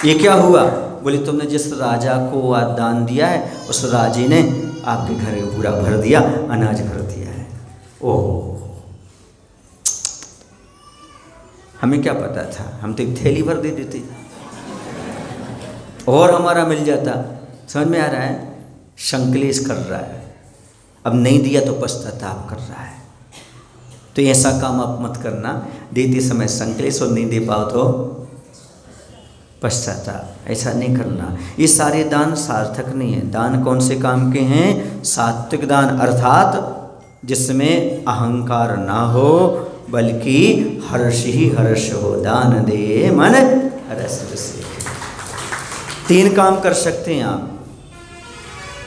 ये क्या हुआ? बोले तुमने जिस राजा को आज दान दिया है उस राजे ने आपके घर को पूरा भर दिया, अनाज भर दिया है। ओह, हमें क्या पता था, हम तो एक थैली भर दे देते और हमारा मिल जाता। समझ में आ रहा है? संकलेश कर रहा है, अब नहीं दिया तो पश्चाताप कर रहा है। तो ऐसा काम आप मत करना, देते समय संकलेश और नहीं दे पाओ तो पश्चाताप। ऐसा नहीं करना। ये सारे दान सार्थक नहीं है। दान कौन से काम के हैं? सात्विक दान, अर्थात जिसमें अहंकार ना हो बल्कि हर्ष ही हर्ष हो। दान दे मन हरस से। 3 काम कर सकते हैं आप।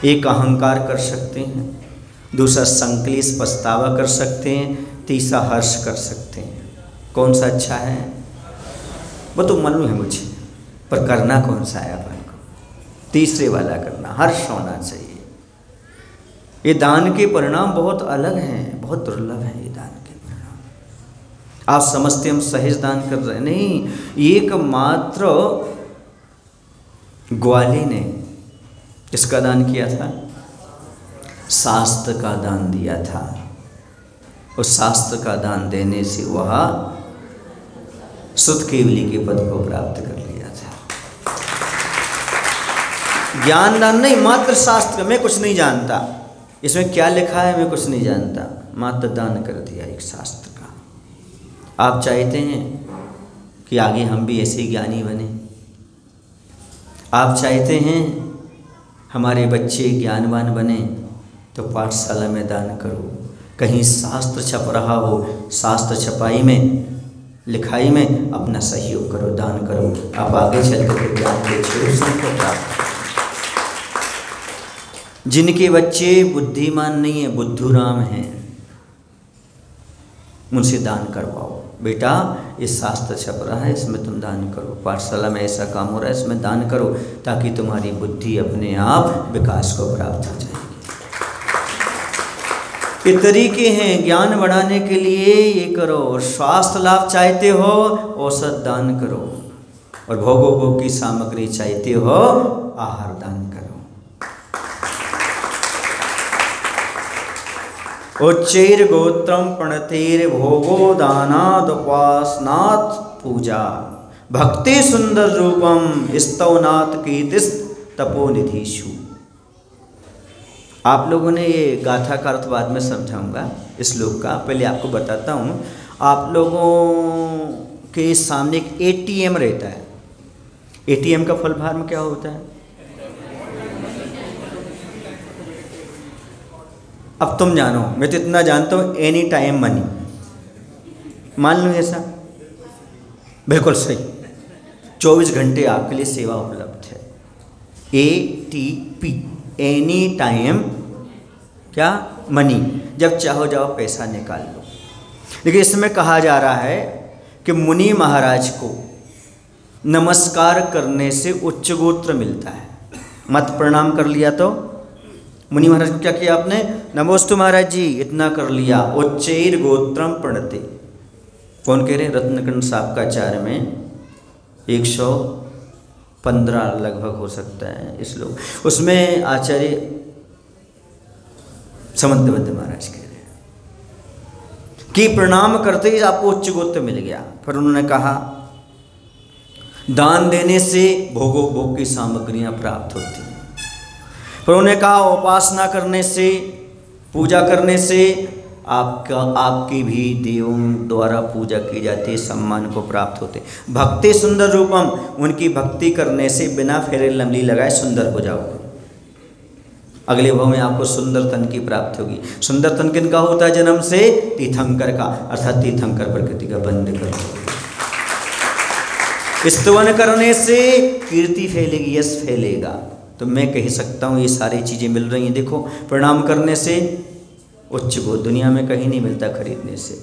एक अहंकार कर सकते हैं, दूसरा संकलेश पछतावा कर सकते हैं, तीसरा हर्ष कर सकते हैं। कौन सा अच्छा है वो तो मालूम है मुझे, पर करना कौन सा है अपन को? तीसरे वाला करना, हर्ष होना चाहिए। ये दान के परिणाम बहुत अलग हैं, बहुत दुर्लभ हैं ये दान के परिणाम। आप समझते हम सहज दान कर रहे हैं, नहीं। एकमात्र ग्वाले ने किसका दान किया था? शास्त्र का दान दिया था। उस शास्त्र का दान देने से वह सुत केवली के पद को प्राप्त कर लिया था। ज्ञान दान नहीं, मात्र शास्त्र। मैं कुछ नहीं जानता, इसमें क्या लिखा है मैं कुछ नहीं जानता, मात्र दान कर दिया एक शास्त्र का। आप चाहते हैं कि आगे हम भी ऐसे ज्ञानी बने? आप चाहते हैं हमारे बच्चे ज्ञानवान बने? तो पाठशाला में दान करो। कहीं शास्त्र छप रहा हो, शास्त्र छपाई में, लिखाई में अपना सहयोग करो, दान करो। आप आगे चल कर ज्ञान के स्वरूप को प्राप्त करो। जिनके बच्चे बुद्धिमान नहीं है, बुद्धूराम हैं, उनसे दान करवाओ। बेटा ये शास्त्र छप रहा है, इसमें तुम दान करो। पाठशाला में ऐसा काम हो रहा है, इसमें दान करो, ताकि तुम्हारी बुद्धि अपने आप विकास को प्राप्त हो जाएगी। ये तरीके हैं ज्ञान बढ़ाने के लिए। ये करो। और स्वास्थ्य लाभ चाहते हो, औषध दान करो। और भोगोपभोग की सामग्री चाहते हो, आहार दान करो। उच्चैर गोत्रम प्रणतेर भोगो दानाद उपासनात् पूजा भक्ति सुंदर रूपम स्तवनात् कीर्तिस् तपोनिधिषु। आप लोगों ने ये गाथा का अर्थ बाद में समझाऊंगा इस श्लोक का। पहले आपको बताता हूँ। आप लोगों के सामने एक ATM रहता है। ATM का फुल फॉर्म क्या होता है? अब तुम जानो, मैं तो इतना जानता हूँ, एनी टाइम मनी। मान लो ऐसा, बिल्कुल सही। 24 घंटे आपके लिए सेवा उपलब्ध है। ATP, एनी टाइम क्या? मनी। जब चाहो जाओ पैसा निकाल लो। लेकिन इसमें कहा जा रहा है कि मुनि महाराज को नमस्कार करने से उच्च गोत्र मिलता है। मत प्रणाम कर लिया तो मुनि महाराज को क्या किया आपने? नमोस्तु महाराज जी, इतना कर लिया। उच्चैर गोत्रम प्रणते। कौन कह रहे? रत्नकंड साबकाचार्य में 115 लगभग हो सकता है इस लोग। उसमें आचार्य समंतबद्ध महाराज कह रहे हैं कि प्रणाम करते ही आपको उच्च गोत्र मिल गया। फिर उन्होंने कहा दान देने से भोगोपभोग की सामग्रियां प्राप्त होती हैं। फिर उन्होंने कहा उपासना करने से, पूजा करने से आपकी भी देवों द्वारा पूजा की जाती है, सम्मान को प्राप्त होते। भक्ति सुंदर रूपम, उनकी भक्ति करने से बिना फेरे लमली लगाए सुंदर हो जाओगे। अगले भव में आपको सुंदर तन की प्राप्ति होगी। सुंदर तन किनका होता है? जन्म से तीर्थंकर का, अर्थात तीर्थंकर प्रकृति का बंद करो। स्तवन करने से कीर्ति फैलेगी, यश फैलेगा। तो मैं कह सकता हूँ ये सारी चीज़ें मिल रही हैं। देखो, प्रणाम करने से उच्च को दुनिया में कहीं नहीं मिलता खरीदने से,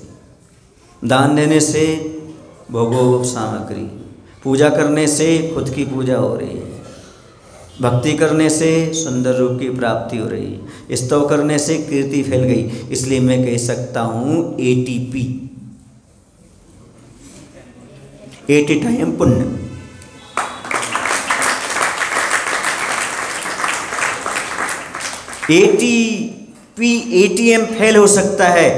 दान देने से भोगो सामग्री, पूजा करने से खुद की पूजा हो रही है, भक्ति करने से सुंदर रूप की प्राप्ति हो रही है, स्तव करने से कीर्ति फैल गई। इसलिए मैं कह सकता हूँ ATP, 80 टाइम पुण्य। ATM फेल हो सकता है,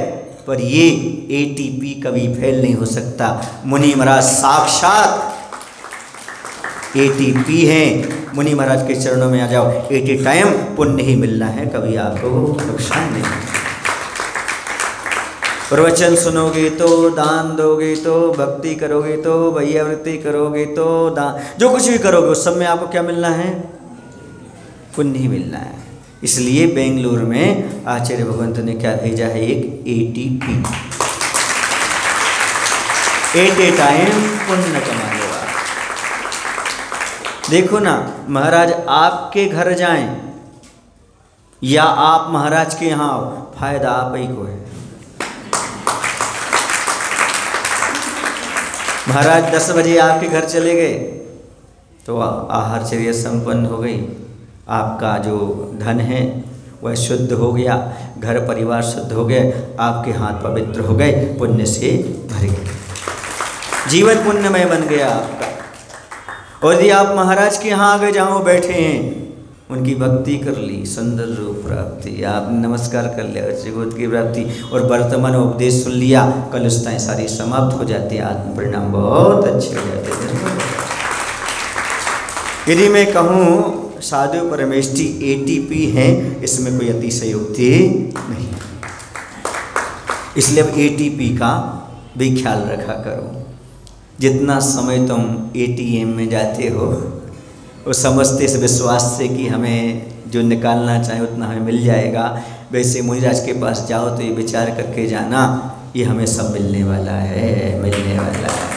पर ये ATP कभी फेल नहीं हो सकता। मुनि महाराज साक्षात ATP हैं। मुनि महाराज के चरणों में आ जाओ, 80 टाइम पुण्य ही मिलना है, कभी आपको नुकसान नहीं। प्रवचन सुनोगे तो, दान दोगे तो, भक्ति करोगे तो, वैयावृत्ति करोगे तो, दान, जो कुछ भी करोगे उस सब में आपको क्या मिलना है? पुण्य ही मिलना है। इसलिए बेंगलुरु में आचार्य भगवंत ने क्या भेजा है? एक ATP, 80 टाइम पुण्य कमा लो। देखो ना, महाराज आपके घर जाएं या आप महाराज के यहाँ आओ, फायदा आप ही को है। महाराज 10 बजे आपके घर चले गए तो आहारचर्या संपन्न हो गई, आपका जो धन है वह शुद्ध हो गया, घर परिवार शुद्ध हो गए, आपके हाथ पवित्र हो गए, पुण्य से भर गए, जीवन पुण्यमय बन गया आपका। और यदि आप महाराज के यहाँ आ गए जहाँ वो बैठे हैं, उनकी भक्ति कर ली, सुंदर रूप प्राप्ति, आपने नमस्कार कर लिया, जगत की प्राप्ति, और वर्तमान उपदेश सुन लिया, कल उस्ताएँ सारी समाप्त हो जाती है, आत्म परिणाम बहुत अच्छे हो जाते हैं। यदि मैं कहूँ साधु परमेष्ठी ATP हैं, इसमें कोई अतिशयोक्ति नहीं, इसलिए अब ATP का भी ख्याल रखा करो। जितना समय तुम ATM में जाते हो वो समझते इस विश्वास से कि हमें जो निकालना चाहे उतना हमें मिल जाएगा, वैसे मुनिराज के पास जाओ तो ये विचार करके जाना, ये हमें सब मिलने वाला है, मिलने वाला है।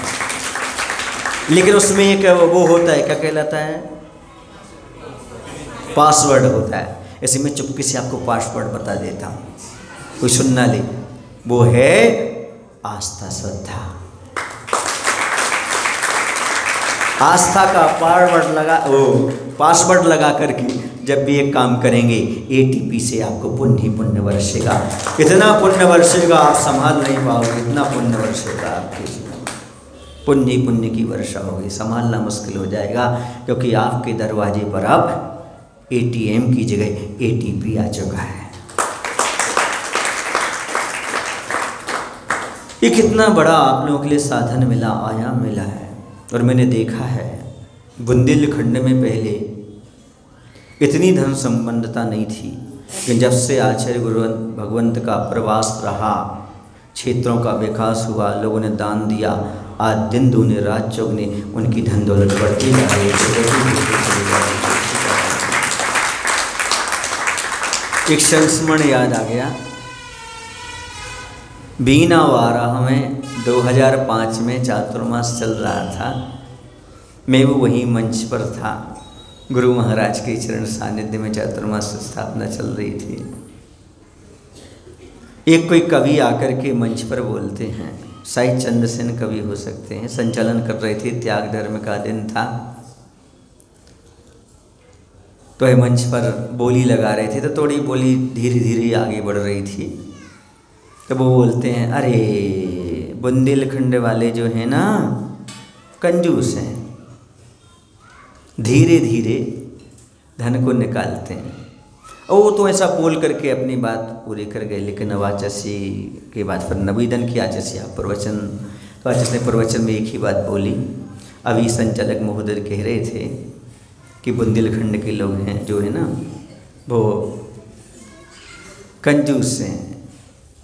लेकिन उसमें एक वो होता है, क्या कहलाता है? पासवर्ड होता है। ऐसे में चुपके से आपको पासवर्ड बता देता हूँ, कोई सुन ना ले। वो है आस्था, श्रद्धा। आस्था का पासवर्ड लगा करके जब भी एक काम करेंगे, ATP से आपको पुण्य ही पुण्य वर्षेगा। इतना पुण्य वर्षेगा आप संभाल नहीं पाओगे, इतना पुण्य वर्षेगा आपके जीवन, पुण्य ही पुण्य की वर्षा होगी, संभालना मुश्किल हो जाएगा, क्योंकि आपके दरवाजे पर अब ATM की जगह ATP आ चुका है। ये कितना बड़ा आप लोगों के लिए साधन मिला, आयाम मिला है। और मैंने देखा है बुंदेलखंड में पहले इतनी धन संपन्नता नहीं थी, लेकिन जब से आचार्य गुरु भगवंत का प्रवास रहा, क्षेत्रों का विकास हुआ, लोगों ने दान दिया, आज दिन दूने रात चौगने उनकी धन दौलत बढ़ती जा रही है। एक संस्मरण याद आ गया। बीना वाराह में 2005 में चातुर्मास चल रहा था, मैं वो वहीं मंच पर था, गुरु महाराज के चरण सानिध्य में चातुर्मास स्थापना चल रही थी। एक कोई कवि आकर के मंच पर बोलते हैं, शायद चंद्रसेन कवि हो सकते हैं, संचालन कर रहे थे, त्याग धर्म का दिन था, तो ये मंच पर बोली लगा रहे थे, तो थोड़ी बोली धीरे धीरे आगे बढ़ रही थी। तो वो बोलते हैं, अरे बुंदेलखंड वाले जो हैं ना कंजूस हैं, धीरे धीरे धन को निकालते हैं। और वो तो ऐसा बोल करके अपनी बात पूरी कर गए, लेकिन अब आचार्य के बाद फिर नवीदन की आचार्य आप प्रवचन, तो आचार्य ने प्रवचन में एक ही बात बोली। अभी संचालक महोदय कह रहे थे कि बुंदेलखंड के लोग हैं जो है ना वो कंजूस हैं।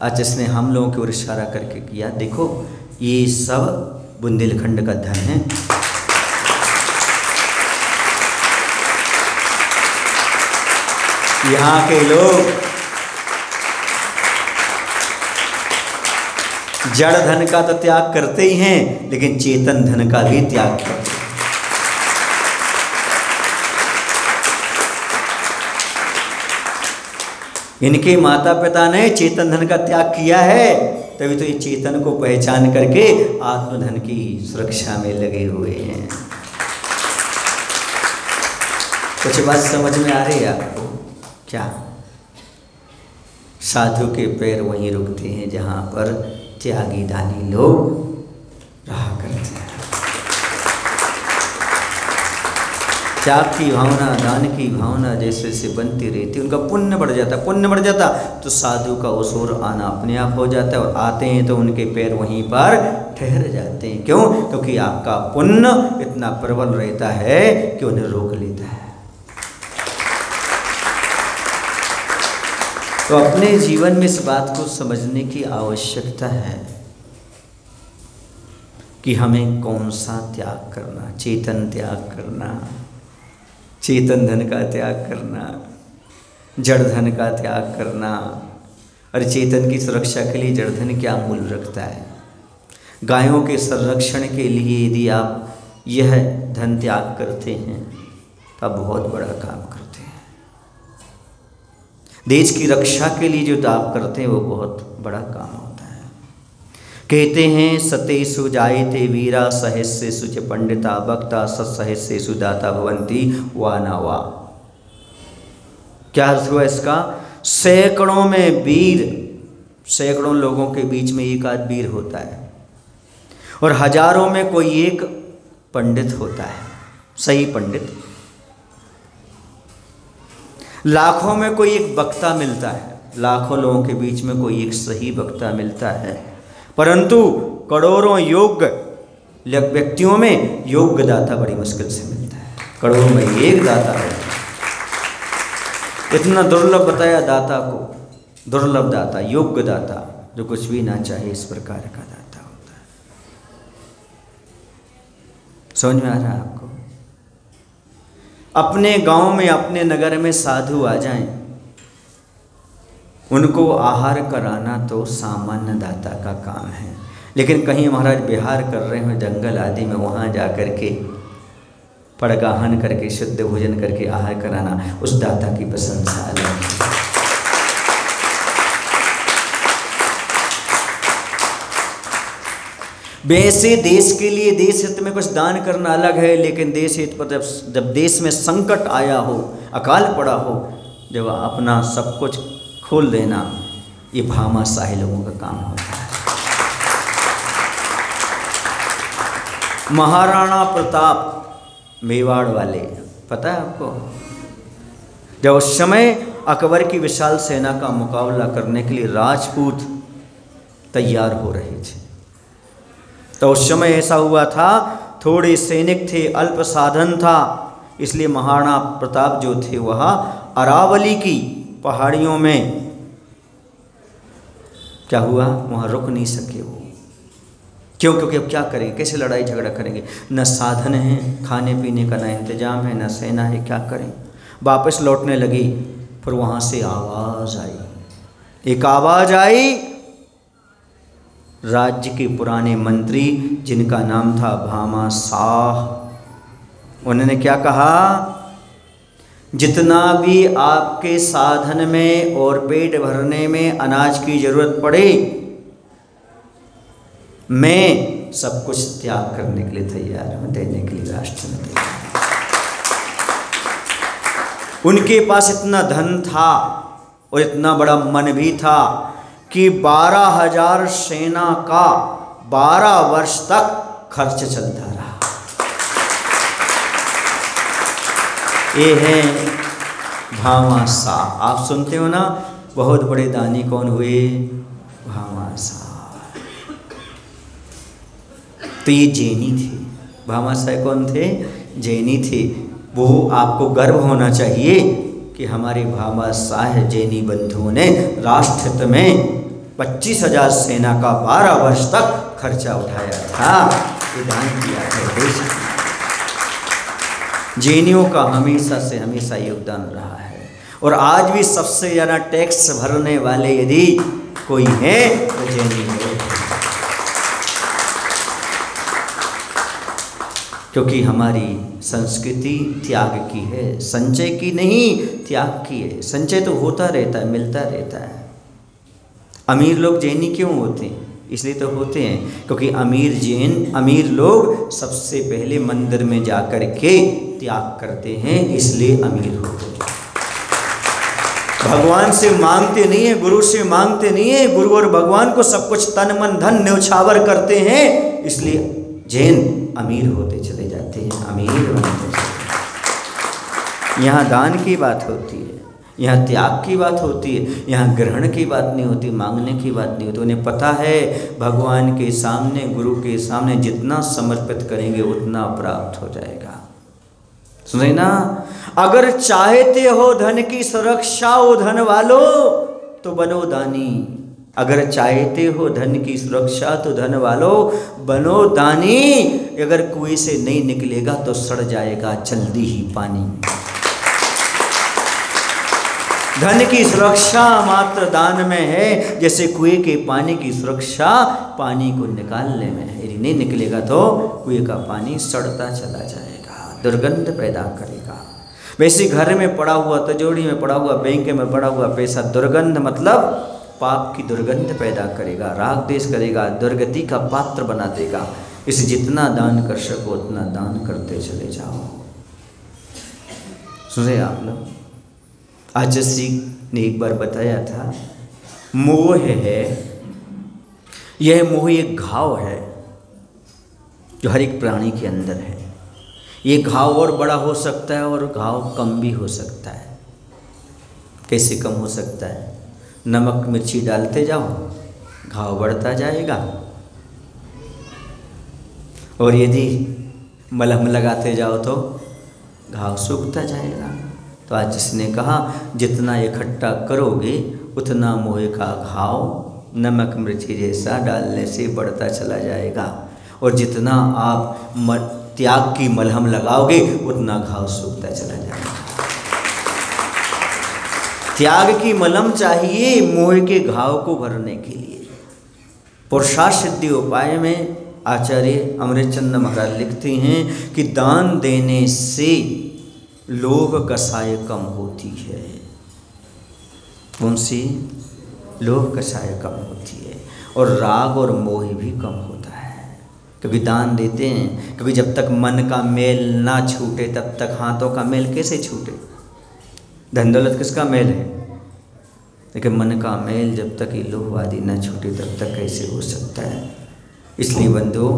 आचार्य ने हम लोगों की ओर इशारा करके किया, देखो ये सब बुंदेलखंड का धन है, यहाँ के लोग जड़ धन का तो त्याग करते ही हैं, लेकिन चेतन धन का भी त्याग करते हैं। इनके माता पिता ने चेतन धन का त्याग किया है, तभी तो ये चेतन को पहचान करके आत्मधन की सुरक्षा में लगे हुए हैं। कुछ बात समझ में आ रही है आपको? क्या साधु के पैर वहीं रुकते हैं जहाँ पर त्यागी दानी लोग रहा करते हैं। त्याग की भावना, दान की भावना जैसे जैसे बनती रहती, उनका पुण्य बढ़ जाता, पुण्य बढ़ जाता तो साधु का ओर आना अपने आप हो जाता है, और आते हैं तो उनके पैर वहीं पर ठहर जाते हैं। क्यों? क्योंकि आपका पुण्य इतना प्रबल रहता है कि उन्हें रोक लेता है। तो अपने जीवन में इस बात को समझने की आवश्यकता है कि हमें कौन सा त्याग करना, चेतन त्याग करना, चेतन धन का त्याग करना, जड़ धन का त्याग करना। और चेतन की सुरक्षा के लिए जड़ धन क्या मूल्य रखता है? गायों के संरक्षण के लिए यदि आप यह धन त्याग करते हैं तो आप बहुत बड़ा काम करते हैं। देश की रक्षा के लिए जो त्याग करते हैं वो बहुत बड़ा काम होता है। कहते हैं सतेषु जायते वीरा सहस्रेषु च पंडिता वक्ता सत्सहस्रेषु दाता भवन्ति वा न वा। क्या अर्थ हुआ इसका? सैकड़ों में वीर, सैकड़ों लोगों के बीच में एक आध वीर होता है, और हजारों में कोई एक पंडित होता है, सही पंडित। लाखों में कोई एक वक्ता मिलता है, लाखों लोगों के बीच में कोई एक सही वक्ता मिलता है, परंतु करोड़ों योग्य व्यक्तियों में योग्य दाता बड़ी मुश्किल से मिलता है। करोड़ों में एक दाता है। इतना दुर्लभ बताया दाता को, दुर्लभ दाता, योग्य दाता, जो कुछ भी ना चाहे इस प्रकार का दाता होता है। समझ में आ रहा है आपको? अपने गांव में, अपने नगर में साधु आ जाएं, उनको आहार कराना तो सामान्य दाता का काम है, लेकिन कहीं महाराज विहार कर रहे हो जंगल आदि में, वहाँ जा कर के पड़गाहन करके शुद्ध भोजन करके आहार कराना, उस दाता की प्रशंसा अलग है। वैसे देश के लिए, देश हित में कुछ दान करना अलग है, लेकिन देश हित पर जब देश में संकट आया हो, अकाल पड़ा हो, जब अपना सब कुछ खोल देना, ये भामाशाही लोगों का काम होता है। महाराणा प्रताप मेवाड़ वाले, पता है आपको? जब उस समय अकबर की विशाल सेना का मुकाबला करने के लिए राजपूत तैयार हो रहे थे, तो उस समय ऐसा हुआ था, थोड़े सैनिक थे, अल्प साधन था, इसलिए महाराणा प्रताप जो थे वह अरावली की पहाड़ियों में क्या हुआ, वहाँ रुक नहीं सके वो। क्यों? क्योंकि अब क्या करेंगे, कैसे लड़ाई झगड़ा करेंगे? न साधन है, खाने पीने का न इंतजाम है, न सेना है, क्या करें? वापस लौटने लगी, फिर वहाँ से आवाज़ आई, एक आवाज़ आई, राज्य के पुराने मंत्री जिनका नाम था भामाशाह, उन्होंने क्या कहा, जितना भी आपके साधन में और पेट भरने में अनाज की जरूरत पड़े, मैं सब कुछ त्याग करने के लिए तैयार हूं, देने के लिए राष्ट्र में तैयार हूं। उनके पास इतना धन था और इतना बड़ा मन भी था कि 12,000 सेना का 12 वर्ष तक खर्च चलता रहा। ये है भामाशाह। आप सुनते हो ना, बहुत बड़े दानी कौन हुए? भामाशाह। तो ये जैनी थे। भामाशाह कौन थे? जैनी थे। वो आपको गर्व होना चाहिए कि हमारे भामाशाह जैनी बंधुओं ने राष्ट्रहित में 25,000 सेना का 12 वर्ष तक खर्चा उठाया था, ये दान किया है देश में। जैनियों का हमेशा से हमेशा योगदान रहा है। और आज भी सबसे ज़्यादा टैक्स भरने वाले यदि कोई है तो जैनी है, क्योंकि हमारी संस्कृति त्याग की है, संचय की नहीं, त्याग की है। संचय तो होता रहता है, मिलता रहता है। अमीर लोग जैनी क्यों होते हैं? इसलिए तो होते हैं क्योंकि अमीर लोग सबसे पहले मंदिर में जाकर के त्याग करते हैं, इसलिए अमीर होते हैं। भगवान से मांगते नहीं है, गुरु से मांगते नहीं है, गुरु और भगवान को सब कुछ तन मन धन न्यौछावर करते हैं, इसलिए जैन अमीर होते चले जाते हैं, अमीर बनते चले। यहाँ दान की बात होती है, यहाँ त्याग की बात होती है, यहाँ ग्रहण की बात नहीं होती, मांगने की बात नहीं होती। उन्हें पता है भगवान के सामने, गुरु के सामने जितना समर्पित करेंगे उतना प्राप्त हो जाएगा। सुने ना, अगर चाहते हो धन की सुरक्षा ओ धन वालो तो बनो दानी। अगर चाहते हो धन की सुरक्षा तो धन वालो बनो दानी। अगर कुएं से नहीं निकलेगा तो सड़ जाएगा जल्दी ही पानी। धन की सुरक्षा मात्र दान में है, जैसे कुएं के पानी की सुरक्षा पानी को निकालने में है। यदि नहीं निकलेगा तो कुएं का पानी सड़ता चला जाएगा, दुर्गंध पैदा करेगा। वैसे घर में पड़ा हुआ, तिजोरी में पड़ा हुआ, बैंक में पड़ा हुआ पैसा दुर्गंध मतलब पाप की दुर्गंध पैदा करेगा, राग द्वेष करेगा, दुर्गति का पात्र बना देगा। इसे जितना दान कर सको उतना दान करते चले जाओ। सुने आप लोग, आज श्री ने एक बार बताया था, मोह है, यह मोह एक घाव है जो हर एक प्राणी के अंदर है। ये घाव और बड़ा हो सकता है और घाव कम भी हो सकता है। कैसे कम हो सकता है? नमक मिर्ची डालते जाओ, घाव बढ़ता जाएगा, और यदि मलहम लगाते जाओ तो घाव सूखता जाएगा। तो आज जिसने कहा जितना इकट्ठा करोगे उतना मोह का घाव नमक मिर्ची जैसा डालने से बढ़ता चला जाएगा, और जितना आप त्याग की मलहम लगाओगे उतना घाव सूखता चला जाएगा। त्याग की मलहम चाहिए मोह के घाव को भरने के लिए। पुरुषार्थ सिद्धि उपाय में आचार्य अमृतचंद महाराज लिखते हैं कि दान देने से लोभ कषाय कम होती है। उनसे लोभ कषाय कम होती है, और राग और मोह भी कम होता है। क्योंकि दान देते हैं, क्योंकि जब तक मन का मेल ना छूटे तब तक हाथों का मेल कैसे छूटे? धन दौलत किसका मेल है? लेकिन मन का मेल जब तक ये लोभ आदि न छूटे तब तक कैसे हो सकता है? इसलिए बंधु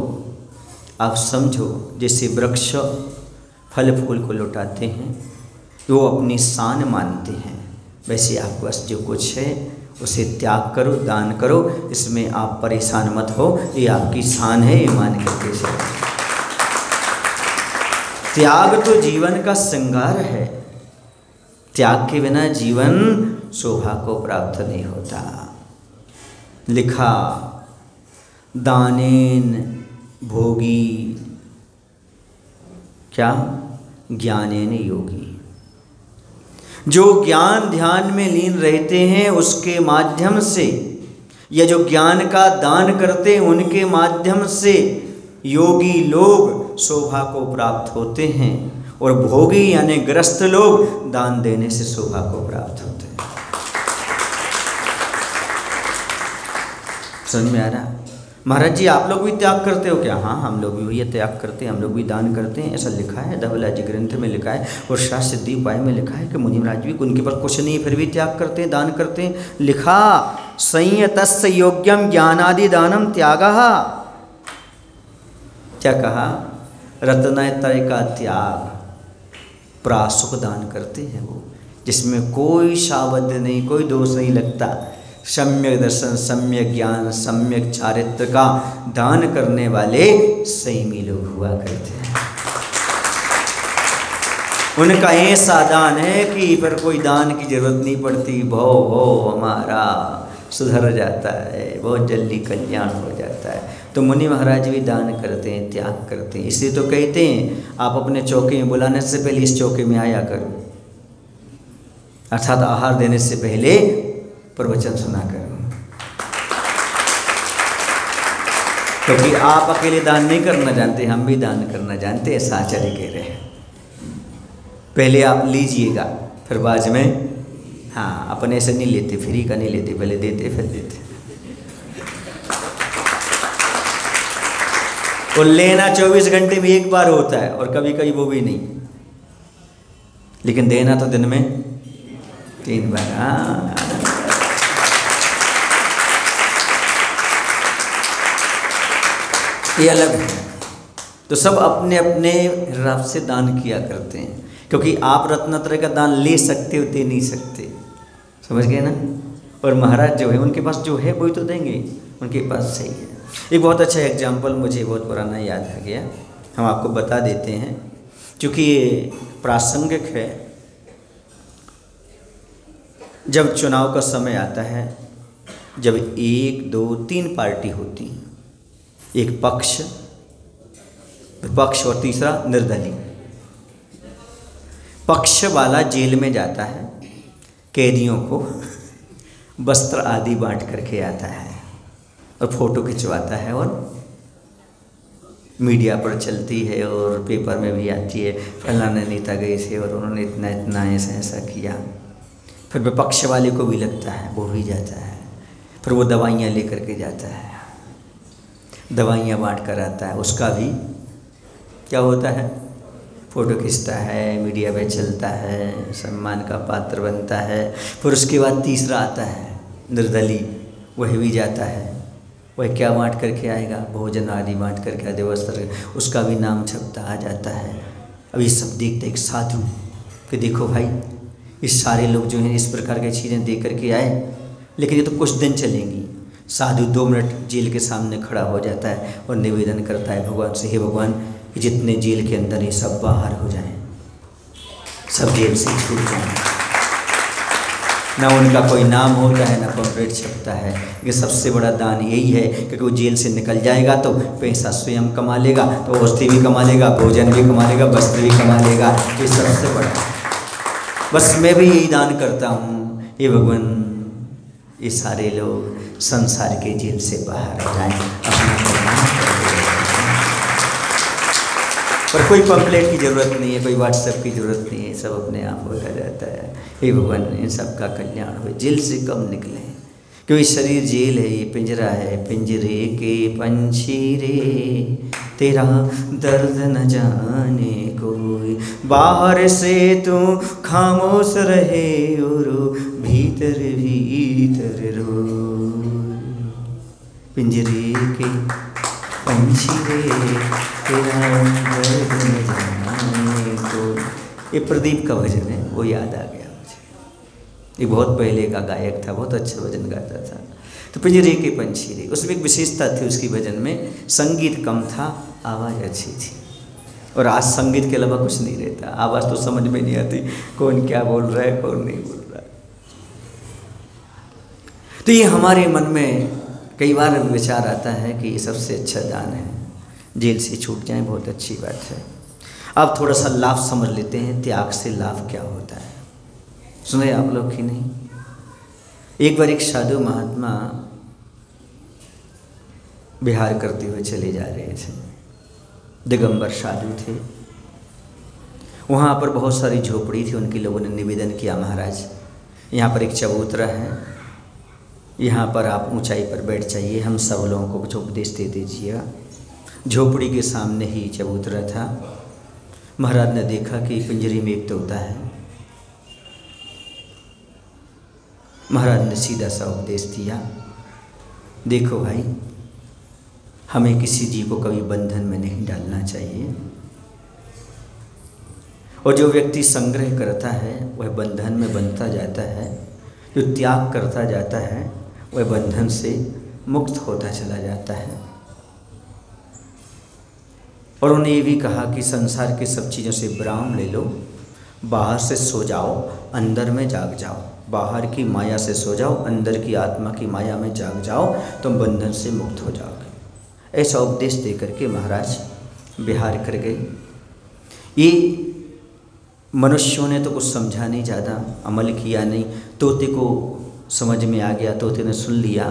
आप समझो, जैसे वृक्ष फल फूल को लौटाते हैं वो अपनी शान मानते हैं, वैसे आपके पास जो कुछ है उसे त्याग करो, दान करो। इसमें आप परेशान मत हो, ये आपकी शान है, ये मान करके चलो। त्याग तो जीवन का श्रृंगार है। त्याग के बिना जीवन शोभा को प्राप्त नहीं होता। लिखा दानेन भोगी क्या ज्ञानेन योगी। जो ज्ञान ध्यान में लीन रहते हैं उसके माध्यम से, या जो ज्ञान का दान करते हैं उनके माध्यम से योगी लोग शोभा को प्राप्त होते हैं, और भोगी यानी ग्रस्त लोग दान देने से शोभा को प्राप्त होते हैं। समझ में आ रहा? महाराज जी आप लोग भी त्याग करते हो क्या? हाँ, हम लोग भी भैया त्याग करते हैं, हम लोग भी दान करते हैं। ऐसा लिखा है, धवलाजी ग्रंथ में लिखा है, और शास्त्र सिद्धि उपाय में लिखा है कि मुनि महाराज भी उनके पास कुछ नहीं फिर भी त्याग करते हैं, दान करते हैं। लिखा संयतस्य योग्यम ज्ञानादि दानम त्यागः। क्या कहा? रत्नत्रय का त्याग, प्रासुक दान करते हैं वो, जिसमें कोई शाबद नहीं, कोई दोष नहीं लगता। सम्यक दर्शन, सम्यक ज्ञान, सम्यक चारित्र का दान करने वाले संयमी लोग हुआ करते हैं। उनका ऐसा दान है कि फिर कोई दान की जरूरत नहीं पड़ती। भव हमारा सुधर जाता है, बहुत जल्दी कल्याण हो जाता है। तो मुनि महाराज भी दान करते हैं, त्याग करते हैं। इसलिए तो कहते हैं आप अपने चौके में बुलाने से पहले इस चौके में आया करो। अर्थात आहार देने से पहले प्रवचन सुना करो, क्योंकि आप अकेले दान नहीं करना जानते, हम भी दान करना जानते, ऐसा आचार्य कह रहे हैं। पहले आप लीजिएगा, फिर बाद में, हाँ अपन ऐसे नहीं लेते, फ्री का नहीं लेते, पहले देते फिर देते। और लेना 24 घंटे में एक बार होता है, और कभी कभी वो भी नहीं, लेकिन देना तो दिन में 3 बार। हाँ, ये अलग है। तो सब अपने अपने हिसाब से दान किया करते हैं, क्योंकि आप रत्नत्रय का दान ले सकते हो, दे नहीं सकते, समझ गए ना। और महाराज जो है उनके पास जो है वही तो देंगे, उनके पास सही है। एक बहुत अच्छा एग्जाम्पल मुझे बहुत पुराना याद आ गया, हम आपको बता देते हैं, क्योंकि ये प्रासंगिक है। जब चुनाव का समय आता है, जब 1, 2, 3 पार्टी होती, एक पक्ष, विपक्ष और तीसरा निर्दलीय। पक्ष वाला जेल में जाता है, कैदियों को वस्त्र आदि बांट करके आता है और फोटो खिंचवाता है, और मीडिया पर चलती है और पेपर में भी आती है, फलाने नेता गए थे और उन्होंने इतना इतना ऐसा किया। फिर विपक्ष वाले को भी लगता है, वो भी जाता है, फिर वो दवाइयाँ लेकर के जाता है, दवाइयाँ बांट कर आता है, उसका भी क्या होता है, फ़ोटो खींचता है, मीडिया पे चलता है, सम्मान का पात्र बनता है। फिर उसके बाद तीसरा आता है निर्दलीय, वह भी जाता है, वह क्या बांट करके आएगा, भोजन आदि बांट करके आदि वस्त्र, उसका भी नाम छपता आ जाता है। अब ये सब देखते एक साधु कि देखो भाई, ये सारे लोग जो हैं इस प्रकार की चीज़ें दे करके आए, लेकिन ये तो कुछ दिन चलेंगी। साधु 2 मिनट जेल के सामने खड़ा हो जाता है और निवेदन करता है भगवान से, हे भगवान, जितने जेल के अंदर ये सब बाहर हो जाएं, सब जेल से छूट जाएं। ना उनका कोई नाम होता है, ना पम्पलेट छपता है। ये सबसे बड़ा दान यही है, क्योंकि वो जेल से निकल जाएगा तो पैसा स्वयं कमा लेगा, तो औषधि भी कमा लेगा, भोजन भी कमा लेगा, वस्त्र भी कमा लेगा। ये सबसे बड़ा, बस मैं भी यही दान करता हूँ, हे भगवान, ये सारे लोग संसार के जेल से बाहर आ जाएं, पर कोई पम्पलेट की ज़रूरत नहीं है, कोई व्हाट्सएप की ज़रूरत नहीं है, सब अपने आप हो जाता है। हे भगवान, इन सब का कल्याण हो, जेल से कब निकले, क्योंकि शरीर जेल है, ये पिंजरा है, पिंजरे के पंछी रे, तेरा दर्द न जाने कोई, बाहर से तू खामोश रहे और भीतर भीतर रोए, पिंजरे के पंछी रे, तेरा दर्द न जाने कोई। ये प्रदीप का भजन है, वो याद आ गया मुझे। ये बहुत पहले का गायक था, बहुत अच्छा भजन गाता था। तो पिंजरे के पंछी रे, उसमें एक विशेषता थी उसकी भजन में, संगीत कम था, आवाज़ अच्छी थी। और आज संगीत के अलावा कुछ नहीं रहता, आवाज़ तो समझ में नहीं आती, कौन क्या बोल रहा है, कौन नहीं बोल रहा है। तो ये हमारे मन में कई बार विचार आता है कि ये सबसे अच्छा दान है, जेल से छूट जाए, बहुत अच्छी बात है। अब थोड़ा सा लाभ समझ लेते हैं, त्याग से लाभ क्या होता है, सुने आप लोग कि नहीं। एक बार एक साधु महात्मा विहार करते हुए चले जा रहे थे, दिगंबर साधु थे। वहाँ पर बहुत सारी झोपड़ी थी, उनके लोगों ने निवेदन किया, महाराज यहाँ पर एक चबूतरा है, यहाँ पर आप ऊंचाई पर बैठ जाइए, हम सब लोगों को कुछ उपदेश दे दीजिएगा। झोपड़ी के सामने ही चबूतरा था। महाराज ने देखा कि पिंजरे में एक तोता है। महाराज ने सीधा सा उपदेश दिया, देखो भाई, हमें किसी जीव को कभी बंधन में नहीं डालना चाहिए, और जो व्यक्ति संग्रह करता है वह बंधन में बनता जाता है, जो त्याग करता जाता है वह बंधन से मुक्त होता चला जाता है। और उन्होंने ये भी कहा कि संसार की सब चीज़ों से विराम ले लो, बाहर से सो जाओ, अंदर में जाग जाओ, बाहर की माया से सो जाओ, अंदर की आत्मा की माया में जाग जाओ, तुम बंधन से मुक्त हो जाओगे। ऐसा उपदेश दे करके महाराज विहार कर गए। ये मनुष्यों ने तो कुछ समझा नहीं, ज़्यादा अमल किया नहीं। तोते को समझ में आ गया, तोते ने सुन लिया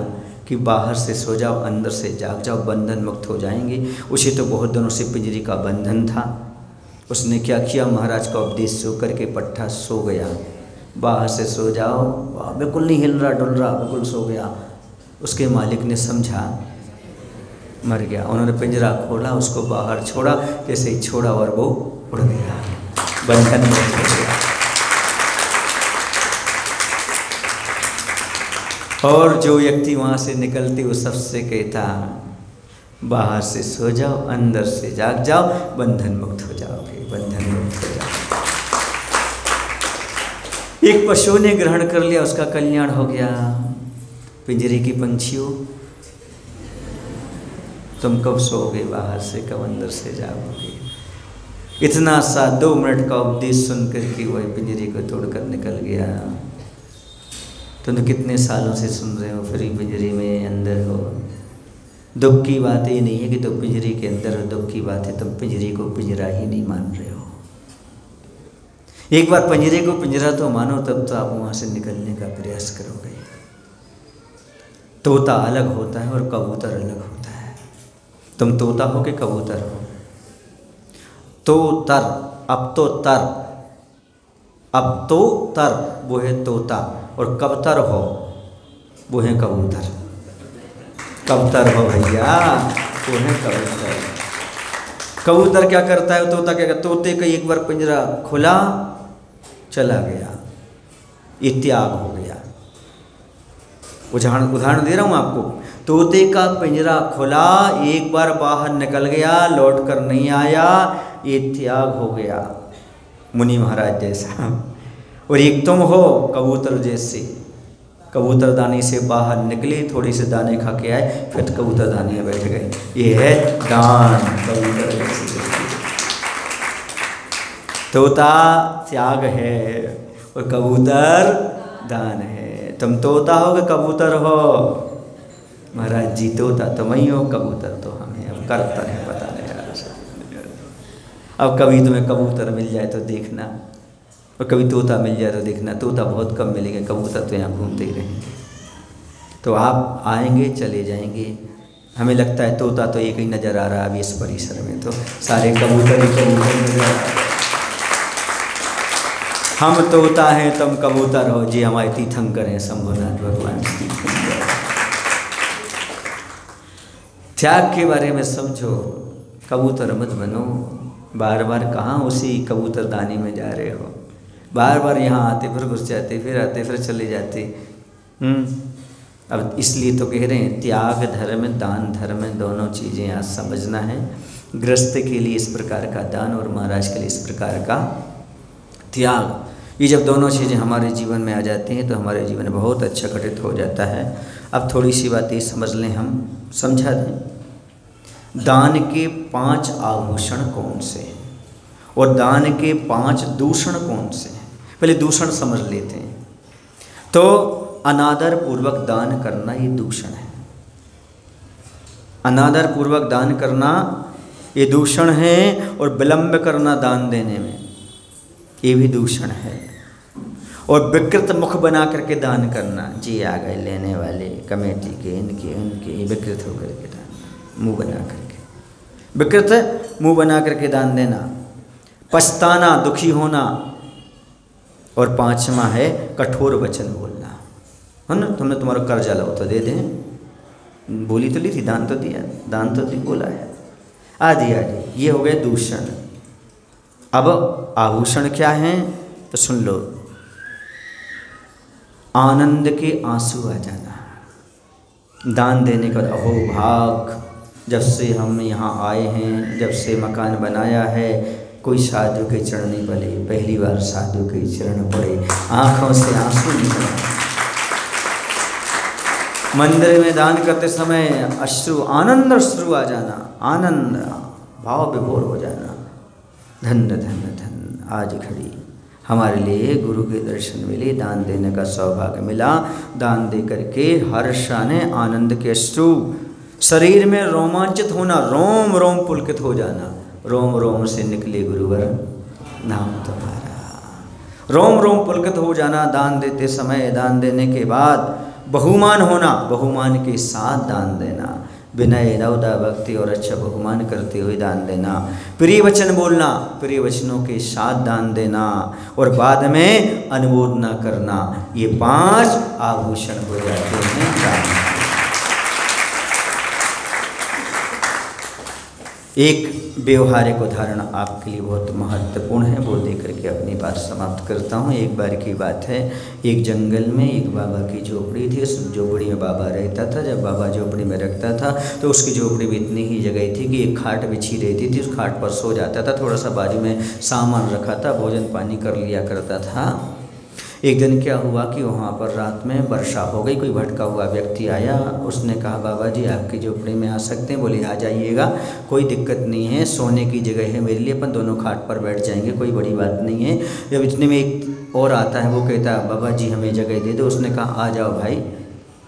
कि बाहर से सो जाओ, अंदर से जाग जाओ, बंधन मुक्त हो जाएंगे। उसे तो बहुत दिनों से पिंजरे का बंधन था। उसने क्या किया, महाराज का उपदेश सो करके पट्ठा सो गया। बाहर से सो जाओ, बिल्कुल नहीं हिल रहा डुल रहा, बिल्कुल सो गया। उसके मालिक ने समझा मर गया। उन्होंने पिंजरा खोला, उसको बाहर छोड़ा, जैसे ही छोड़ा और वो उड़ गया, बंधन में हो गया। और जो व्यक्ति वहाँ से निकलते वो सबसे कहता बाहर से सो जाओ, अंदर से जाग जाओ, बंधन मुक्त हो जाओगे, बंधन मुक्त हो जाओगे। एक पशु ने ग्रहण कर लिया, उसका कल्याण हो गया। पिंजरे की पंछियों, तुम कब सोओगे, बाहर से कब अंदर से जाओगे। इतना सा 2 मिनट का उपदेश सुन करके वही पिंजरे को तोड़कर निकल गया। तुम तो कितने सालों से सुन रहे हो, फिर पिंजरे में अंदर हो। दुख की बात ये नहीं है कि तुम पिंजरे के अंदर हो, दुख की बात है तुम पिंजरे को पिंजरा ही नहीं मान रहे हो। एक बार पिंजरे को पिंजरा तो मानो, तब तो आप वहाँ से निकलने का प्रयास करोगे। तोता अलग होता है और कबूतर अलग होता है। तुम तोता हो कि कबूतर हो? तोतर, अब तो तर वो है तोता, और कबूतर हो वो है कबूतर। कबूतर हो भैया, वो है कबूतर। कबूतर क्या करता है, तोता क्या करता है? तोते का एक बार पिंजरा खुला, चला गया, ये त्याग हो गया। उदाहरण दे रहा हूँ आपको। तोते का पिंजरा खुला, एक बार बाहर निकल गया, लौट कर नहीं आया, ये त्याग हो गया, मुनि महाराज जैसा। और एक तुम हो कबूतर जैसे, कबूतर दाने से बाहर निकले, थोड़ी से दाने खा के आए, फिर कबूतर दाने में बैठ गए। ये है दान। कबूतर जैसे तोता त्याग है और कबूतर दान है। तुम तोता हो कि कबूतर हो? महाराज जी तोता तुम ही हो, कबूतर तो हमें। अब करता है पता नहीं यार। अब कभी तुम्हें कबूतर मिल जाए तो देखना, और कभी तोता मिल जाए तो देखना। तोता बहुत कम मिलेंगे, कबूतर तो यहाँ घूमते ही रहेंगे। तो आप आएंगे चले जाएंगे, हमें लगता है तोता तो एक ही नज़र आ रहा है अभी इस परिसर में, तो सारे कबूतर ही कबूतर नजर आ रहे हैं। हम तोता हैं तुम कबूतर हो जी, हमारे तीर्थंकर हैं शंभुनाथ भगवान। त्याग के बारे में समझो, कबूतर मत बनो। बार बार कहाँ उसी कबूतर दानी में जा रहे हो? बार बार यहाँ आते फिर घुस जाते, फिर आते फिर चले जाते। अब इसलिए तो कह रहे हैं त्याग धर्म, दान धर्म, दोनों चीज़ें आज समझना है। गृहस्थ के लिए इस प्रकार का दान और महाराज के लिए इस प्रकार का त्याग। ये जब दोनों चीज़ें हमारे जीवन में आ जाती हैं तो हमारे जीवन बहुत अच्छा घटित हो जाता है। अब थोड़ी सी बात ये समझ लें, हम समझा दें। दान के 5 आभूषण कौन से हैं और दान के 5 दूषण कौन से हैं? पहले दूषण समझ लेते हैं। तो अनादर पूर्वक दान करना ये दूषण है। अनादर पूर्वक दान करना ये दूषण है, और विलंब करना दान देने में ये भी दूषण है। और विकृत मुख बना करके दान करना, जी आ गए लेने वाले कमेटी के, इनके विकृत होकर के दान, मुंह बना करके, विकृत मुंह बना करके दान देना। पछताना, दुखी होना। और 5वां है कठोर वचन बोलना, है ना। तुमने तुम्हारा कर्जा लो तो दे दें, बोली तो ली थी, दान तो दिया, दान तो दी, बोला है, आदि आदि। ये हो गए दूषण। अब आभूषण क्या हैं तो सुन लो। आनंद के आंसू आ जाना दान देने का। अहो भाग, जब से हम यहाँ आए हैं, जब से मकान बनाया है, कोई साधु के चरण नहीं पड़े। पहली बार साधु के चरण पड़े, आँखों से आंसू निकले। मंदिर में दान करते समय अश्रु, आनंद अश्रु आ जाना, आनंद भाव विभोर हो जाना। धन धन धन, आज घड़ी हमारे लिए गुरु के दर्शन मिले, दान देने का सौभाग्य मिला। दान दे करके हर्ष आने, आनंद के अश्रु, शरीर में रोमांचित होना, रोम रोम पुलकित हो जाना। रोम रोम से निकले गुरुवर नाम तुम्हारा। रोम रोम पुलकित हो जाना दान देते समय, दान देने के बाद बहुमान होना, बहुमान के साथ दान देना, विनय नवदा भक्ति और अच्छा बहुमान करते हुए दान देना, प्रिय वचन बोलना, प्रिय वचनों के साथ दान देना, और बाद में अनुमोदना करना, ये 5 आभूषण हो जाते हैं दान। एक व्यवहारिक उदाहरण आपके लिए बहुत महत्वपूर्ण है, वो दे करके अपनी बात समाप्त करता हूँ। एक बार की बात है, एक जंगल में एक बाबा की झोपड़ी थी। उस झोपड़ी में बाबा रहता था। जब बाबा झोपड़ी में रखता था तो उसकी झोपड़ी में इतनी ही जगह थी कि एक खाट बिछी रहती थी, उस खाट पर सो जाता था। थोड़ा सा बाजू में सामान रखा था, भोजन पानी कर लिया करता था। एक दिन क्या हुआ कि वहाँ पर रात में वर्षा हो गई। कोई भटका हुआ व्यक्ति आया, उसने कहा बाबा जी आपकी झोपड़ी में आ सकते हैं? बोले आ जाइएगा, कोई दिक्कत नहीं है, सोने की जगह है मेरे लिए, अपन दोनों खाट पर बैठ जाएंगे, कोई बड़ी बात नहीं है। जब इतने में एक और आता है, वो कहता है बाबा जी हमें जगह दे दो। उसने कहा आ जाओ भाई,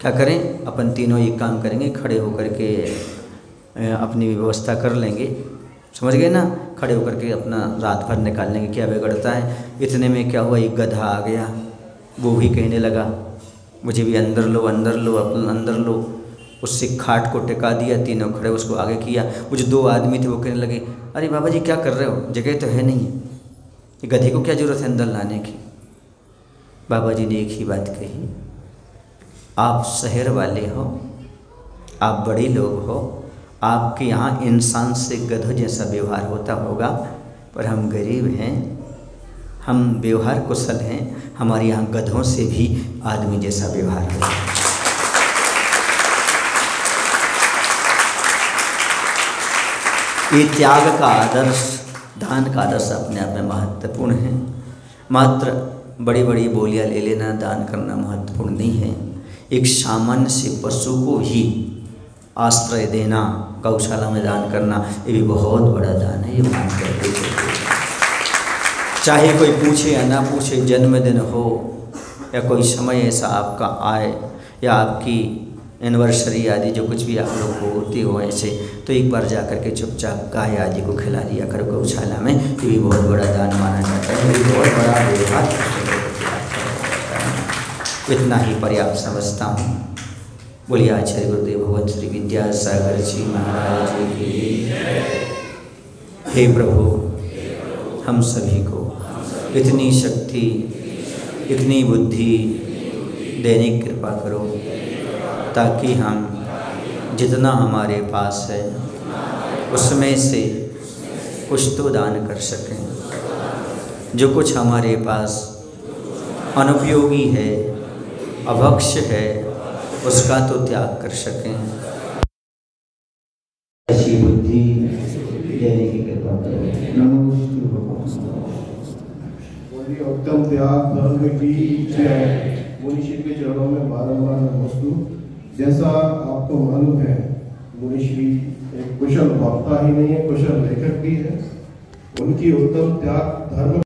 क्या करें, अपन तीनों एक काम करेंगे, खड़े होकर के अपनी व्यवस्था कर लेंगे, समझ गए ना, खड़े होकर के अपना रात भर निकाल लेंगे, क्या बिगड़ता है। इतने में क्या हुआ, एक गधा आ गया। वो भी कहने लगा मुझे भी अंदर लो, अंदर लो, अपना अंदर लो। उससे खाट को टिका दिया, तीनों खड़े उसको आगे किया। वो जो 2 आदमी थे वो कहने लगे अरे बाबा जी क्या कर रहे हो, जगह तो है नहीं, ये गधे को क्या ज़रूरत है अंदर लाने की। बाबा जी ने एक ही बात कही, आप शहर वाले हो, आप बड़े लोग हो, आपके यहाँ इंसान से गधों जैसा व्यवहार होता होगा, पर हम गरीब हैं, हम व्यवहार कुशल हैं, हमारे यहाँ गधों से भी आदमी जैसा व्यवहार होता है। ये त्याग का आदर्श, दान का आदर्श अपने आप में महत्वपूर्ण है। मात्र बड़ी बड़ी बोलियाँ ले लेना दान करना महत्वपूर्ण नहीं है। एक सामान्य से पशु को ही आश्रय देना, गौशाला में दान करना, ये भी बहुत बड़ा दान है। ये मान करके चलते, चाहे कोई पूछे या ना पूछे, जन्मदिन हो या कोई समय ऐसा आपका आए या आपकी एनिवर्सरी आदि जो कुछ भी आप लोग को होती हो ऐसे, तो एक बार जा कर के चुपचाप गाय आदि को खिला दिया करो गौशाला में, ये भी बहुत बड़ा दान माना जाता है। ये बहुत बड़ा व्यवहार, इतना ही पर्याप्त समझता हूँ। बोलिए आचार्य गुरुदेव भगवत श्री विद्यासागर जी महाराज की। हे प्रभु, हम सभी को इतनी शक्ति, इतनी बुद्धि देने की कृपा करो, ताकि हम जितना हमारे पास है उसमें से कुछ तो दान कर सकें। जो कुछ हमारे पास अनुपयोगी है, अभक्ष्य है, उसका तो त्याग कर सकें। ऐसी बुद्धि देने की कृपा करो। उत्तम त्याग धर्म की जय। मुनिश्री के चरणों में बारंबार नमस्तु। जैसा आपको मालूम है, मुनिश्री एक कुशल वक्ता ही नहीं है, कुशल लेखक भी है। उनकी उत्तम त्याग धर्म